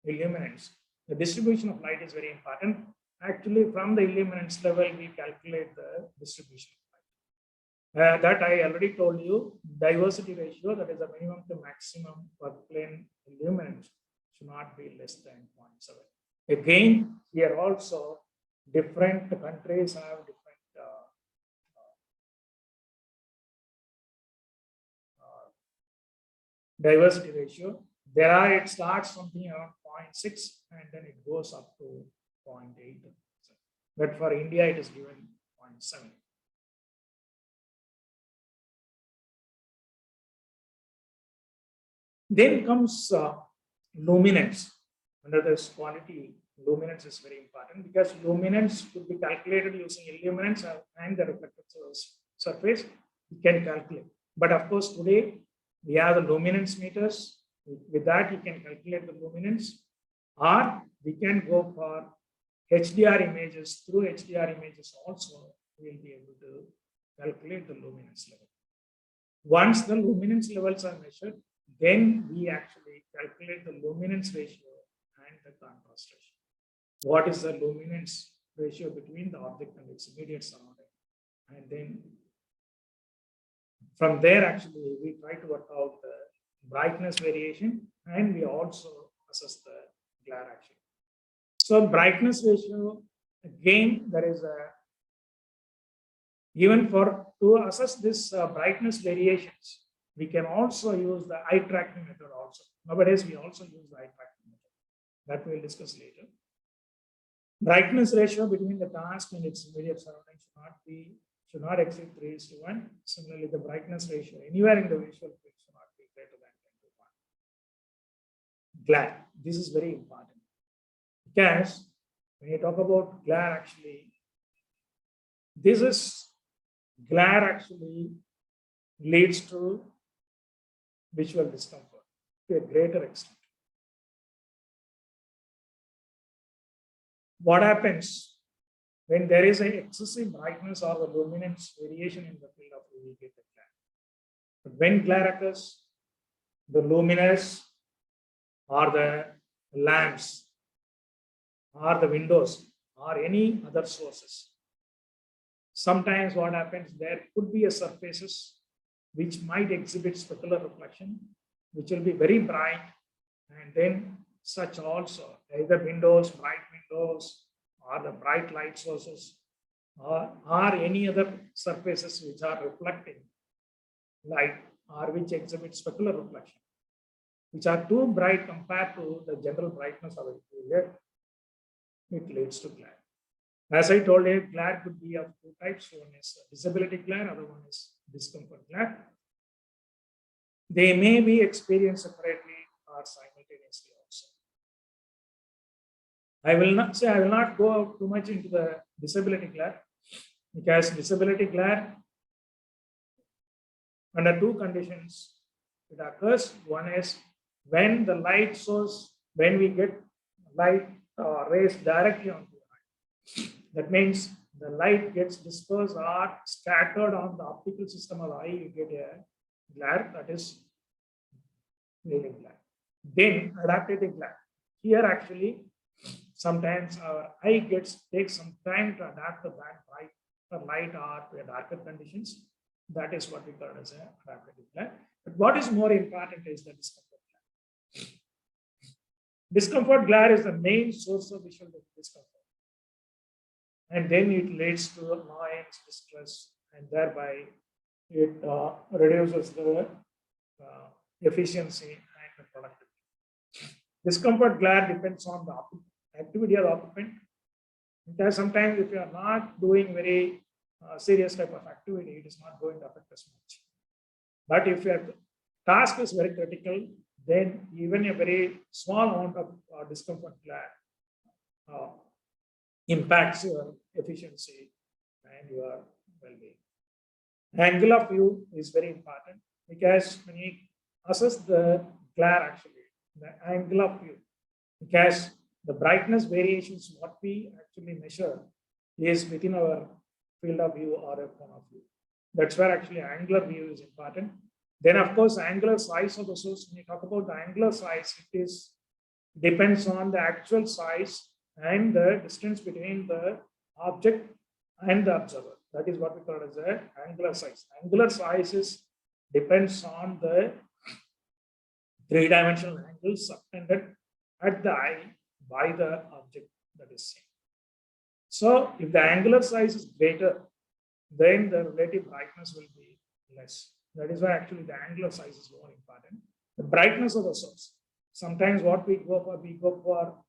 illuminance, the distribution of light is very important. Actually, from the illuminance level, we calculate the distribution of light. That I already told you, diversity ratio, that is the minimum to maximum per plane illuminance, should not be less than 0.7. Again, here also, different countries have different diversity ratio. There are, it starts something around 0.6 and then it goes up to 0.8. But for India, it is given 0.7. Then comes luminance. Under this quantity, luminance is very important because luminance could be calculated using illuminance and the reflected surface. You can calculate. But of course, today we have the luminance meters. With that, you can calculate the luminance, or we can go for HDR images. Through HDR images also, we will be able to calculate the luminance level. Once the luminance levels are measured, then we actually calculate the luminance ratio and the contrast ratio. What is the luminance ratio between the object and its immediate surrounding? And then from there, actually, we try to work out the brightness variation, and we also assess the glare action. So brightness ratio, again, there is a, even for to assess this brightness variations, we can also use the eye tracking method also. Nowadays, we also use the eye tracking method. That we'll discuss later. Brightness ratio between the task and its immediate surroundings should not exceed 3:1. Similarly, the brightness ratio anywhere in the visual field should not be greater than 10:1. Glare. This is very important because when you talk about glare, actually, glare actually leads to visual discomfort to a greater extent. What happens when there is an excessive brightness or the luminance variation in the field of view, we get the glare. But when glare occurs, the luminous or the lamps or the windows or any other sources, sometimes what happens, there could be a surfaces which might exhibit specular reflection, which will be very bright, and then such also either windows, bright windows, or the bright light sources, or any other surfaces which are reflecting light or which exhibit specular reflection, which are too bright compared to the general brightness of the field, it leads to glare. As I told you, glare could be of two types. One is visibility glare, other one is discomfort glare. They may be experienced separately or simultaneously also. I will not go too much into the visibility glare, because visibility glare under two conditions it occurs. One is when the light source, when we get light rays directly onto the eye. That means the light gets dispersed or scattered on the optical system of the eye, you get a glare, that is leading glare. Then adaptive glare. Here actually, sometimes our eye takes some time to adapt to that brighter light or to darker conditions. That is what we call as a adaptive glare. But what is more important is the discomfort glare. Discomfort glare is the main source of visual discomfort. And then it leads to annoyance, distress, and thereby it reduces the efficiency and the productivity. Discomfort glare depends on the activity of the occupant. Because sometimes if you are not doing very serious type of activity, it is not going to affect us much. But if your task is very critical, then even a very small amount of discomfort glare impacts your efficiency and your well-being. Angle of view is very important because when you assess the glare, actually, the angle of view, because the brightness variations, what we actually measure is within our field of view or a cone of view. That's where actually angular view is important. Then, of course, angular size of the source. When you talk about the angular size, it is depends on the actual size and the distance between the object and the observer. That is what we call as the angular size. Angular size depends on the three-dimensional angle subtended at the eye by the object that is seen. So if the angular size is greater, then the relative brightness will be less. That is why actually the angular size is more important. The brightness of the source. Sometimes what we go for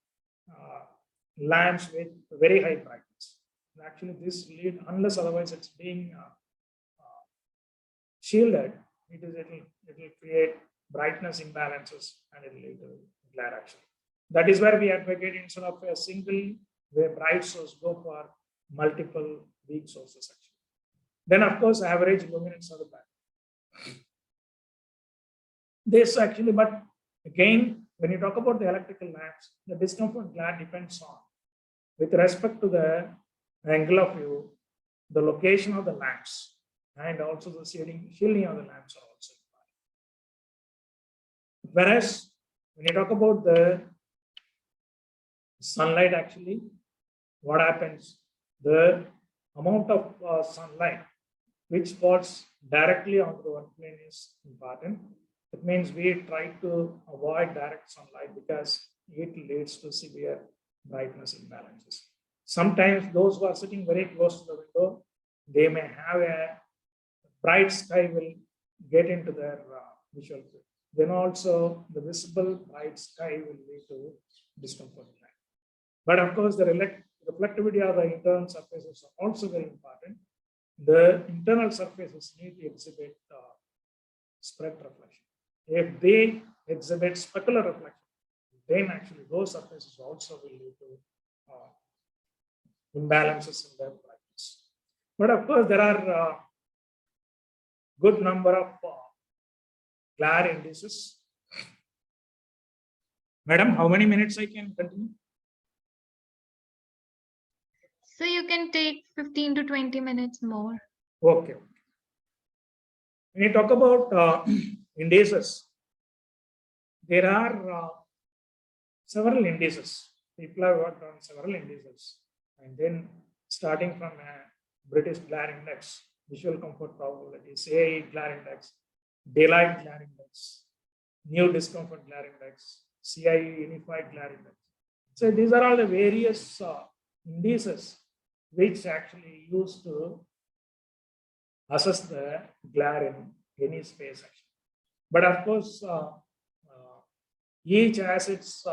lamps with very high brightness. Actually, this lead, unless otherwise it's being shielded, it will create brightness imbalances and it will lead to glare action. That is where we advocate instead of a single bright source, go for multiple weak sources actually. Then of course average luminance of the back. This actually, but again, when you talk about the electrical lamps, the discomfort glare depends on, with respect to the angle of view, the location of the lamps, and also the shielding of the lamps are also important. Whereas when you talk about the sunlight, actually, what happens? The amount of sunlight which falls directly onto the work plane is important. It means we try to avoid direct sunlight because it leads to severe brightness imbalances. Sometimes those who are sitting very close to the window, they may have a bright sky will get into their visual field. Then also the visible bright sky will lead to discomfort. But of course, the reflectivity of the internal surfaces are also very important. The internal surfaces need to exhibit spread reflection. If they exhibit specular reflection, then actually those surfaces also will lead to imbalances in their brightness. But of course, there are good number of glare indices. Madam, how many minutes I can continue? So you can take 15 to 20 minutes more. Okay. When you talk about indices, there are several indices. People have worked on several indices. And then starting from a British glare index, visual comfort probability, CAE glare index, daylight glare index, new discomfort glare index, CIE unified glare index. So these are all the various indices which actually used to assess the glare in any space action. But of course, each has its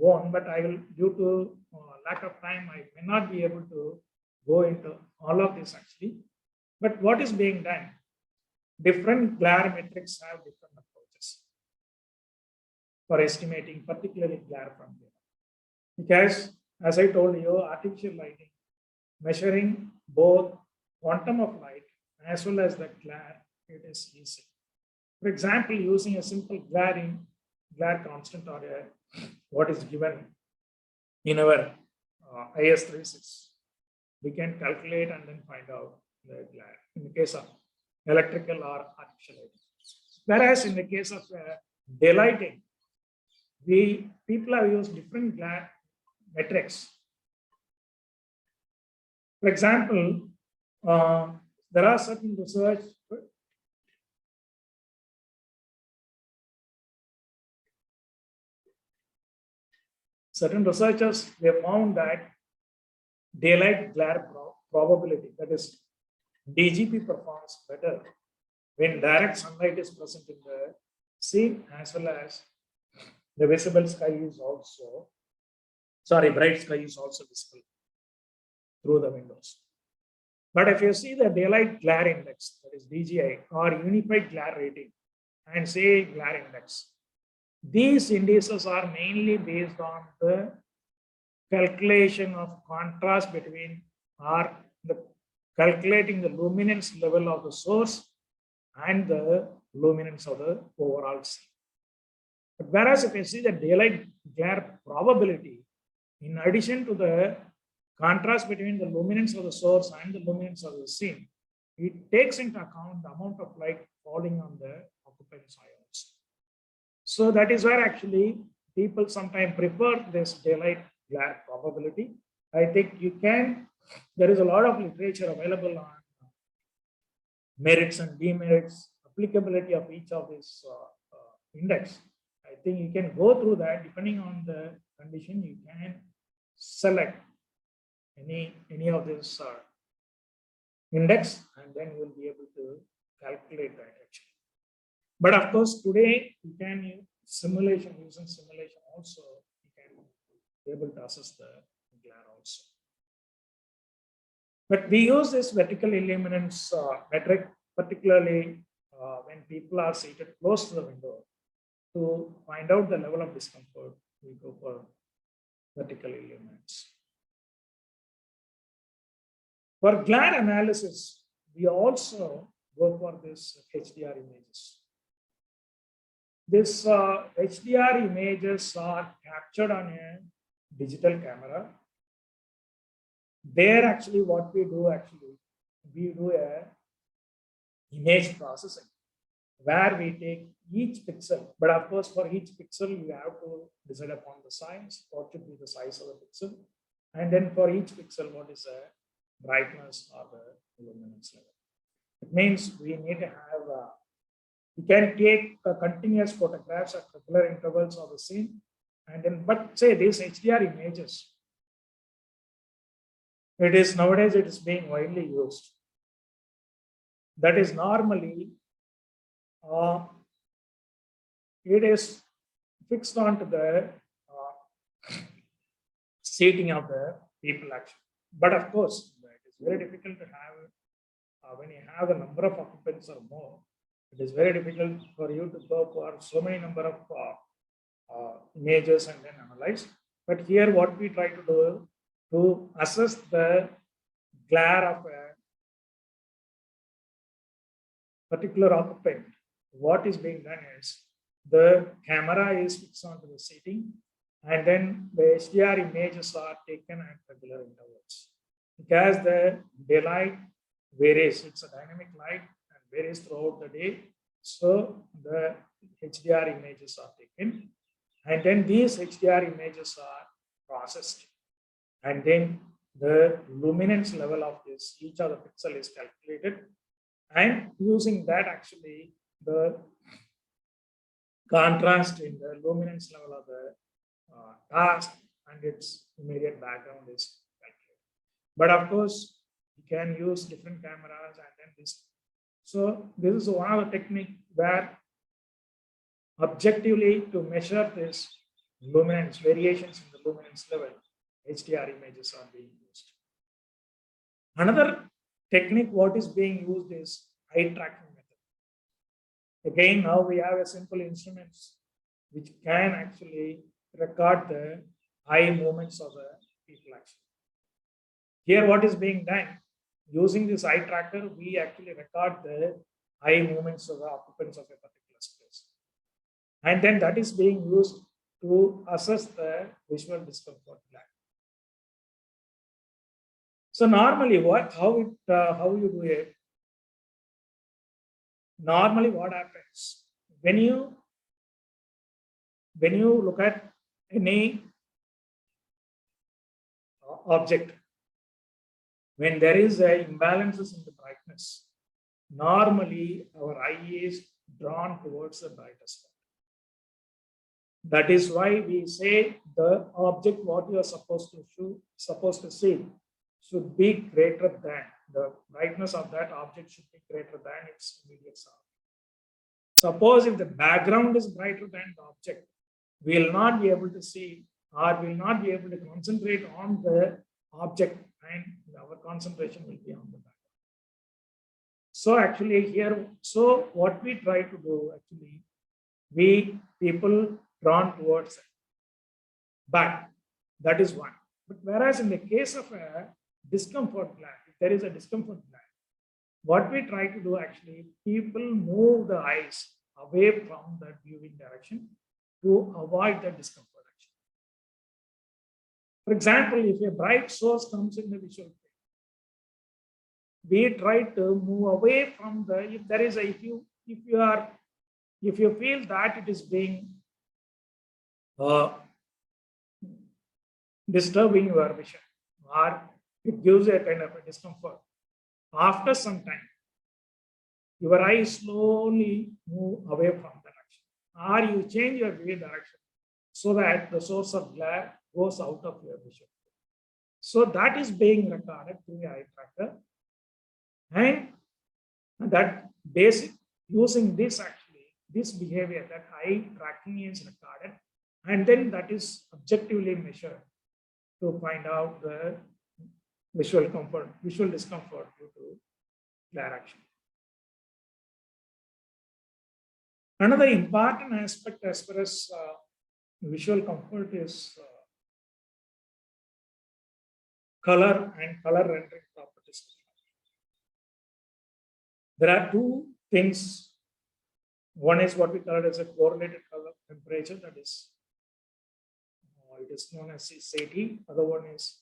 own, but I will, due to lack of time, I may not be able to go into all of this actually. But what is being done? Different glare metrics have different approaches for estimating, particularly glare from data. Because as I told you, artificial lighting, measuring both quantum of light as well as the glare, it is easy. For example, using a simple glare constant or what is given in our IS36, we can calculate and then find out the glare in the case of electrical or artificial lighting. Whereas in the case of daylighting, people have used different glare metrics. For example, there are certain research. Certain researchers, they found that daylight glare probability, that is DGP, performs better when direct sunlight is present in the scene, as well as the visible sky is also, bright sky is also visible through the windows. But if you see the daylight glare index, that is DGI, or unified glare rating, and say glare index, these indices are mainly based on the calculation of contrast between, or the calculating the luminance level of the source and the luminance of the overall scene. But whereas if you see the daylight glare probability, in addition to the contrast between the luminance of the source and the luminance of the scene, it takes into account the amount of light falling on the occupant's eye also. So that is where actually people sometimes prefer this daylight glare probability. I think there is a lot of literature available on merits and demerits, applicability of each of these index. I think you can go through that. Depending on the condition, you can select any of this index, and then you will be able to calculate that actually. But of course, today you can use simulation also, you can be able to assess the glare also. But we use this vertical illuminance metric, particularly when people are seated close to the window. To find out the level of discomfort, we go for vertical illuminance. For glare analysis, we also go for this HDR images. This HDR images are captured on a digital camera. There actually what we do a image processing, where we take each pixel, but of course for each pixel you have to decide upon the size, what should be the size of the pixel, and then for each pixel what is the brightness or the luminance level. It means we need to have, we can take continuous photographs at regular intervals of the scene, and then, but say these HDR images, nowadays it is being widely used. That is normally, it is fixed onto the seating of the people actually. But of course, it is very difficult to have, when you have a number of occupants or more, it is very difficult for you to go for so many number of images and then analyze. But here what we try to do to assess the glare of a particular occupant, what is being done is the camera is fixed onto the seating, and then the HDR images are taken at regular intervals. Because the daylight varies, it's a dynamic light and varies throughout the day. So the HDR images are taken, and then these HDR images are processed, and then the luminance level of each of the pixel is calculated, and using that actually the contrast in the luminance level of the task and its immediate background is calculated. But of course, you can use different cameras and then this. So this is one of the technique where objectively to measure this luminance, variations in the luminance level, HDR images are being used. Another technique what is being used is eye tracking method. Again, now we have a simple instruments which can actually record the eye movements of the people actually. Here what is being done, using this eye tracker, we actually record the eye movements of the occupants of a particular space. And then that is being used to assess the visual discomfort glare. So normally how you do it? Normally what happens when you look at any object, when there is a imbalances in the brightness, normally our eye is drawn towards the brightest spot. That is why we say the object what you are supposed to see should be greater than, the brightness of that object should be greater than its immediate surrounding. Suppose if the background is brighter than the object, we will not be able to see or will not be able to concentrate on the object, and our concentration will be on the background. So actually here, so what we try to do actually, we people drawn towards back, that is one. But whereas in the case of a discomfort gland, if there is a discomfort gland, what we try to do actually, people move the eyes away from the viewing direction to avoid the discomfort. For example, if a bright source comes in the visual field, we try to move away from the, if there is a, if you feel that it is being disturbing your vision, or it gives a kind of a discomfort, after some time, your eyes slowly move away from the direction, or you change your view direction so that the source of glare goes out of your vision. So that is being recorded through the eye tracker, and that basic, using this actually, this behavior, that eye tracking is recorded, and then that is objectively measured to find out the visual comfort, visual discomfort due to glare action. Another important aspect as far as visual comfort is color and color rendering properties. There are two things. One is what we call it as a correlated color temperature, that is, it is known as COA-TRC. Other one is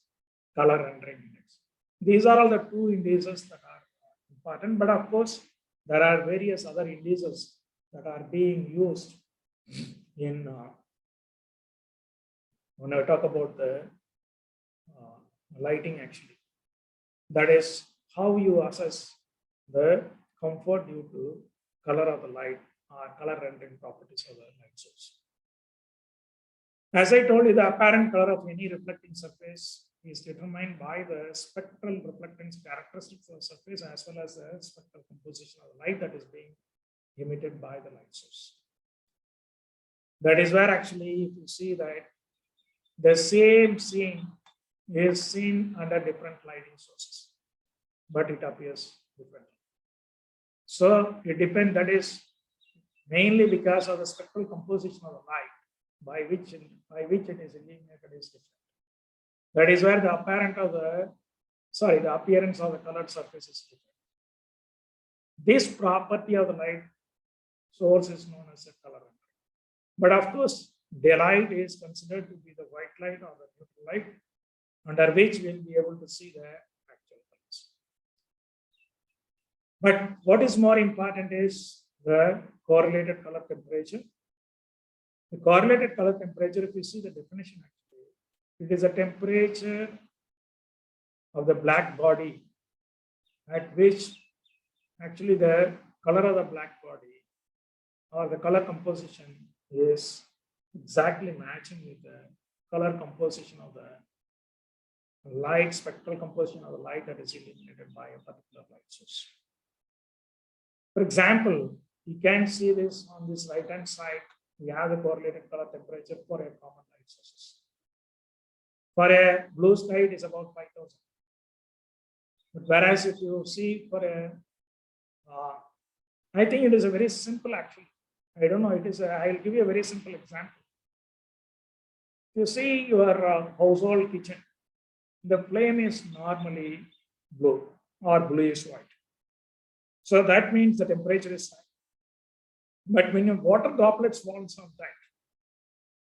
color rendering index. These are all the two indices that are important, but of course, there are various other indices that are being used in when I talk about the lighting actually. That is how you assess the comfort due to color of the light or color rendering properties of the light source. As I told you, the apparent color of any reflecting surface is determined by the spectral reflectance characteristics of the surface as well as the spectral composition of the light that is being emitted by the light source. That is where actually you see that the same scene is seen under different lighting sources, but it appears differently. So it depends, that is mainly because of the spectral composition of the light by which it is illuminated is different. That is where the apparent of the, the appearance of the colored surface is different. This property of the light source is known as a color rendering. But of course, daylight is considered to be the white light or the neutral light, under which we'll be able to see the actual colors. But what is more important is the correlated color temperature. The correlated color temperature, if you see the definition actually, it is a temperature of the black body at which actually the color of the black body or the color composition is exactly matching with the color composition of the light, spectral composition of the light that is illuminated by a particular light source. For example, you can see this on this right hand side. We have the correlated color temperature for a common light sources. For a blue sky, it is about 5,000. But whereas if you see for a, I think it is a very simple actually. I don't know, it is, I'll give you a very simple example. You see your household kitchen, the flame is normally blue or bluish white. So that means the temperature is high. But when your water droplets falls on that,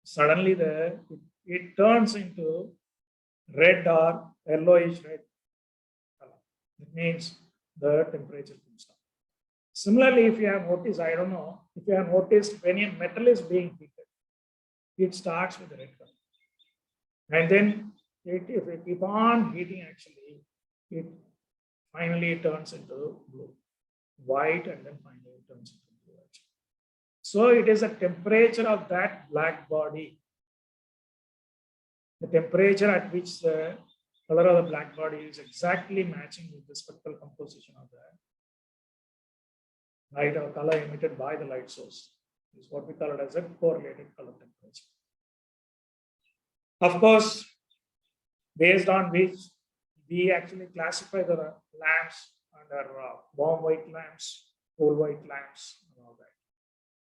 suddenly it turns into red or yellowish red color. It means the temperature comes down. Similarly, if you have noticed, I don't know, if you have noticed when a metal is being heated, it starts with red color. And then if you keep on heating, actually, it finally turns into blue, white, and then finally it turns into blue. Actually. So it is the temperature of that black body, the temperature at which the color of the black body is exactly matching with the spectral composition of light or color emitted by the light source. This is what we call it as a correlated color temperature. Of course, based on which we actually classify the lamps under warm white lamps, cool white lamps, and all that,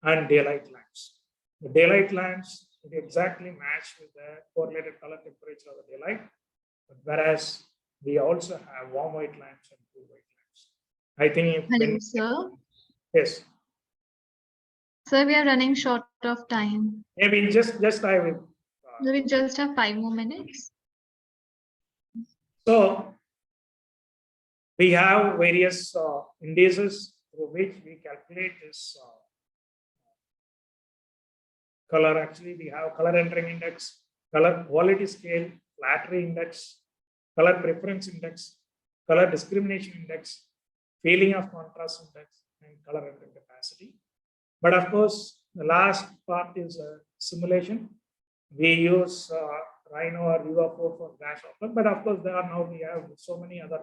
and daylight lamps. The daylight lamps exactly match with the correlated color temperature of the daylight, but whereas we also have warm white lamps and cool white lamps. I think. Hello, sir. Yes. Sir, we are running short of time. Maybe just I will. We just have 5 more minutes. So we have various indices through which we calculate this color. Actually, we have color entering index, color quality scale, flattery index, color preference index, color discrimination index, feeling of contrast index, and color entering capacity. But of course, the last part is simulation. We use Rhino or UFO for Grasshopper, but of course, we have so many other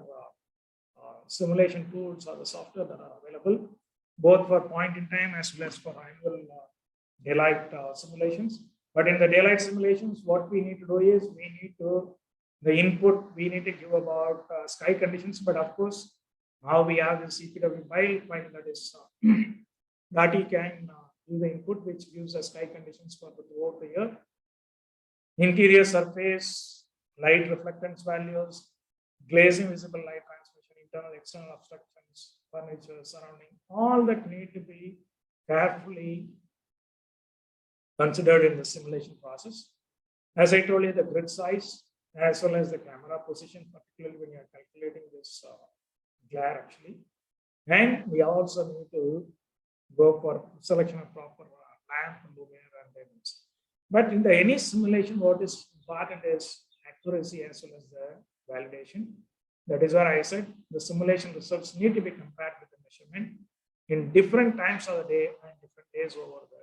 simulation tools or the software that are available, both for point in time as well as for annual daylight simulations. But in the daylight simulations, what we need to do is the input we need to give about sky conditions. But of course, now we have this CPW file that is that you can do the input, which gives us sky conditions for throughout the year. Interior surface, light reflectance values, glazing visible light transmission, internal, external obstructions, furniture, surrounding, all that need to be carefully considered in the simulation process. As I told you, the grid size as well as the camera position, particularly when you are calculating this glare actually. And we also need to go for selection of proper lamp, lumiere, and dimensions. But in any simulation, what is important is accuracy as well as the validation. That is where I said the simulation results need to be compared with the measurement in different times of the day and different days over the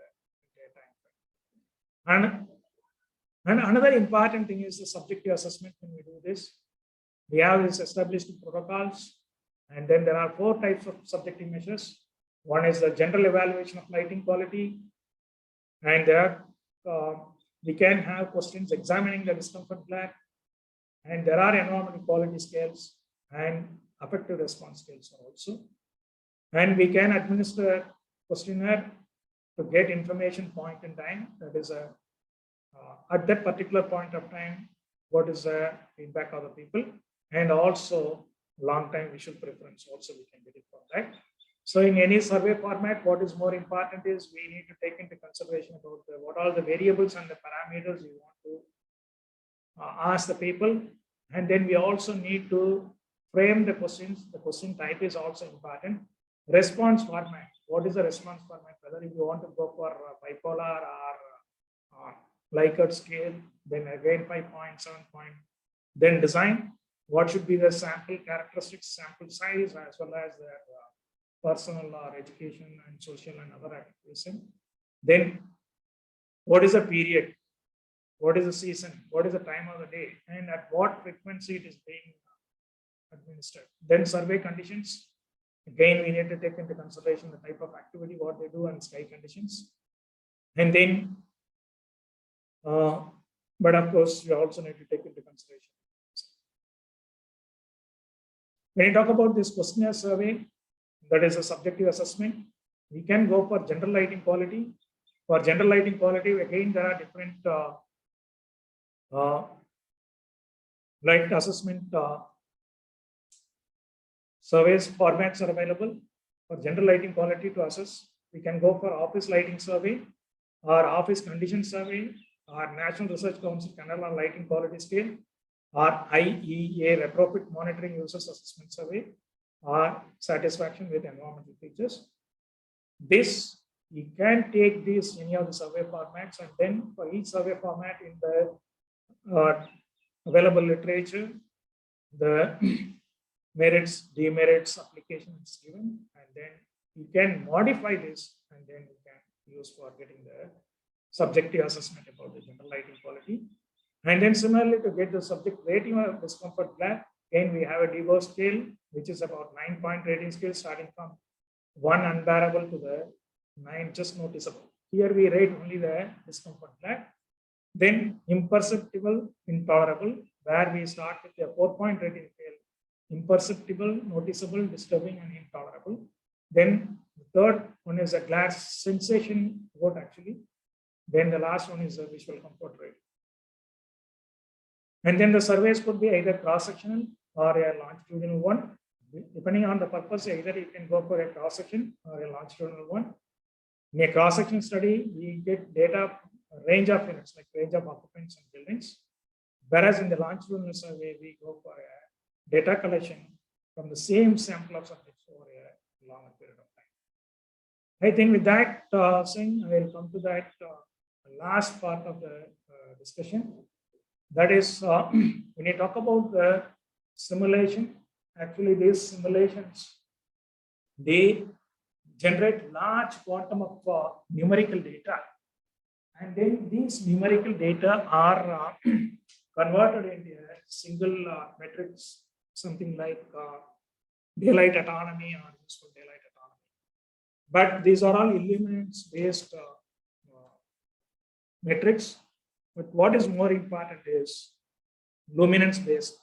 day time. And another important thing is the subjective assessment. When we do this, we have this established protocols, and then there are 4 types of subjective measures. One is the general evaluation of lighting quality, and there we can have questions examining the discomfort glare, and there are environmental quality scales and affective response scales also. And we can administer a questionnaire to get information point in time. That is at that particular point of time, what is the feedback of the people, and also long time visual preference also we can get it from that. So in any survey format, what is more important is we need to take into consideration about what are the variables and the parameters you want to ask the people. And then we also need to frame the questions. The question type is also important. Response format. What is the response format? Whether if you want to go for bipolar or Likert scale, then again 5 point, 7 point. Then design. What should be the sample characteristics, sample size, as well as the personal or education and social and other activities. Then what is the period? What is the season? What is the time of the day? And at what frequency it is being administered? Then survey conditions. Again, we need to take into consideration the type of activity, what they do, and sky conditions. And then, but of course, you also need to take into consideration. When you talk about this questionnaire survey, that is a subjective assessment, we can go for general lighting quality. For general lighting quality, again, there are different light assessment surveys formats are available. For general lighting quality to assess, we can go for office lighting survey or office condition survey or National Research Council Canal on Lighting Quality Scale or IEA retrofit monitoring users assessment survey or satisfaction with environmental features. This, you can take this any of the survey formats, and then for each survey format in the available literature, the merits, demerits, application is given, and then you can modify this, and then you can use for getting the subjective assessment about the general lighting quality. And then similarly, to get the subject rating of discomfort glare, again we have a DBO scale, which is about 9-point rating scale starting from 1 unbearable to the 9 just noticeable. Here we rate only the discomfort flag. Then imperceptible, intolerable, where we start with a 4-point rating scale. Imperceptible, noticeable, disturbing, and intolerable. Then the third one is a glass sensation vote actually. Then the last one is a visual comfort rating. And then the surveys could be either cross-sectional or a longitudinal one. Depending on the purpose, either you can go for a cross-section or a longitudinal one. In a cross-section study, we get data range of units, like range of occupants and buildings. Whereas in the longitudinal survey, we go for a data collection from the same sample of subjects over a longer period of time. I think with that saying, I will come to that last part of the discussion. That is, when you talk about the simulation, actually these simulations, they generate large quantum of numerical data. And then these numerical data are converted into a single metrics, something like daylight autonomy or useful daylight autonomy. But these are all illuminance based metrics. But what is more important is luminance based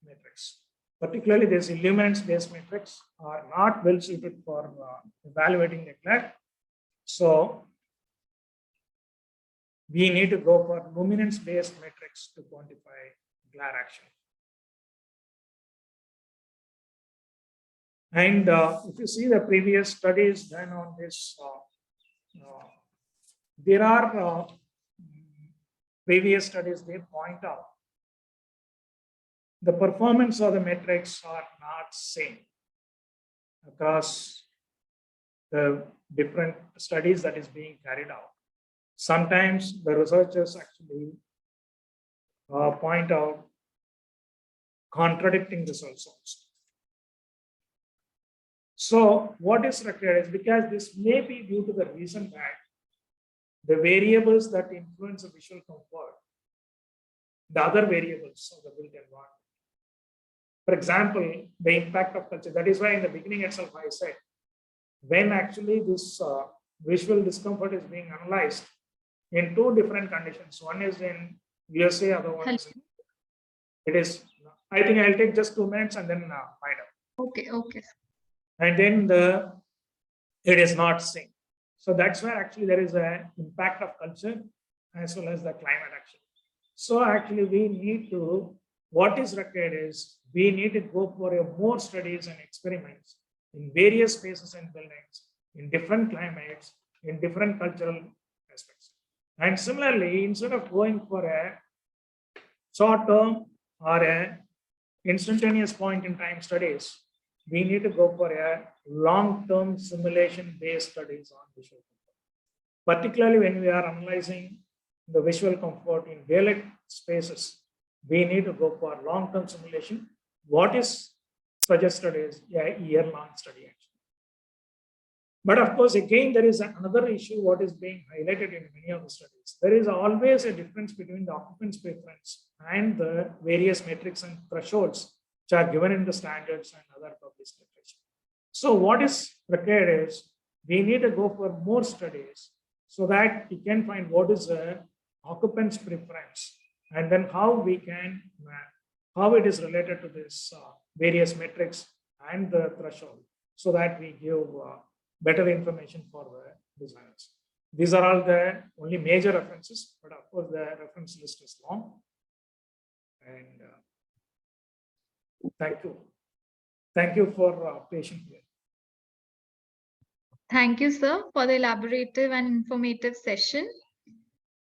metrics. Particularly these illuminance based metrics are not well suited for evaluating the glare. So we need to go for luminance based metrics to quantify glare action. And if you see the previous studies done on this, there are previous studies, they point out the performance of the metrics are not same across the different studies that is being carried out. Sometimes the researchers actually point out contradicting results also. So what is required is, because this may be due to the reason that the variables that influence the visual comfort, the other variables of the built environment. For example, the impact of culture. That is why in the beginning itself I said, when actually this visual discomfort is being analyzed in two different conditions. One is in USA, other one is in, it is, I think I'll take just 2 minutes and then find out. Okay, okay. And then it is not seen. So that's why actually there is an impact of culture as well as the climate action. So actually we need to, what is required is, we need to go for more studies and experiments in various spaces and buildings, in different climates, in different cultural aspects. And similarly, instead of going for a short term or a instantaneous point in time studies, we need to go for a long-term simulation-based studies on visual comfort. Particularly when we are analyzing the visual comfort in daylight spaces, we need to go for long-term simulation. What is suggested is a year-long study actually. But of course, again, there is another issue what is being highlighted in many of the studies. There is always a difference between the occupant's preference and the various metrics and thresholds which are given in the standards and other published literature. So what is required is, we need to go for more studies so that we can find what is the occupant's preference, and then how we can map, how it is related to this various metrics and the threshold, so that we give better information for the designers. These are all the only major references, but of course the reference list is long. And thank you. Thank you for patient hearing. Thank you, sir, for the elaborative and informative session.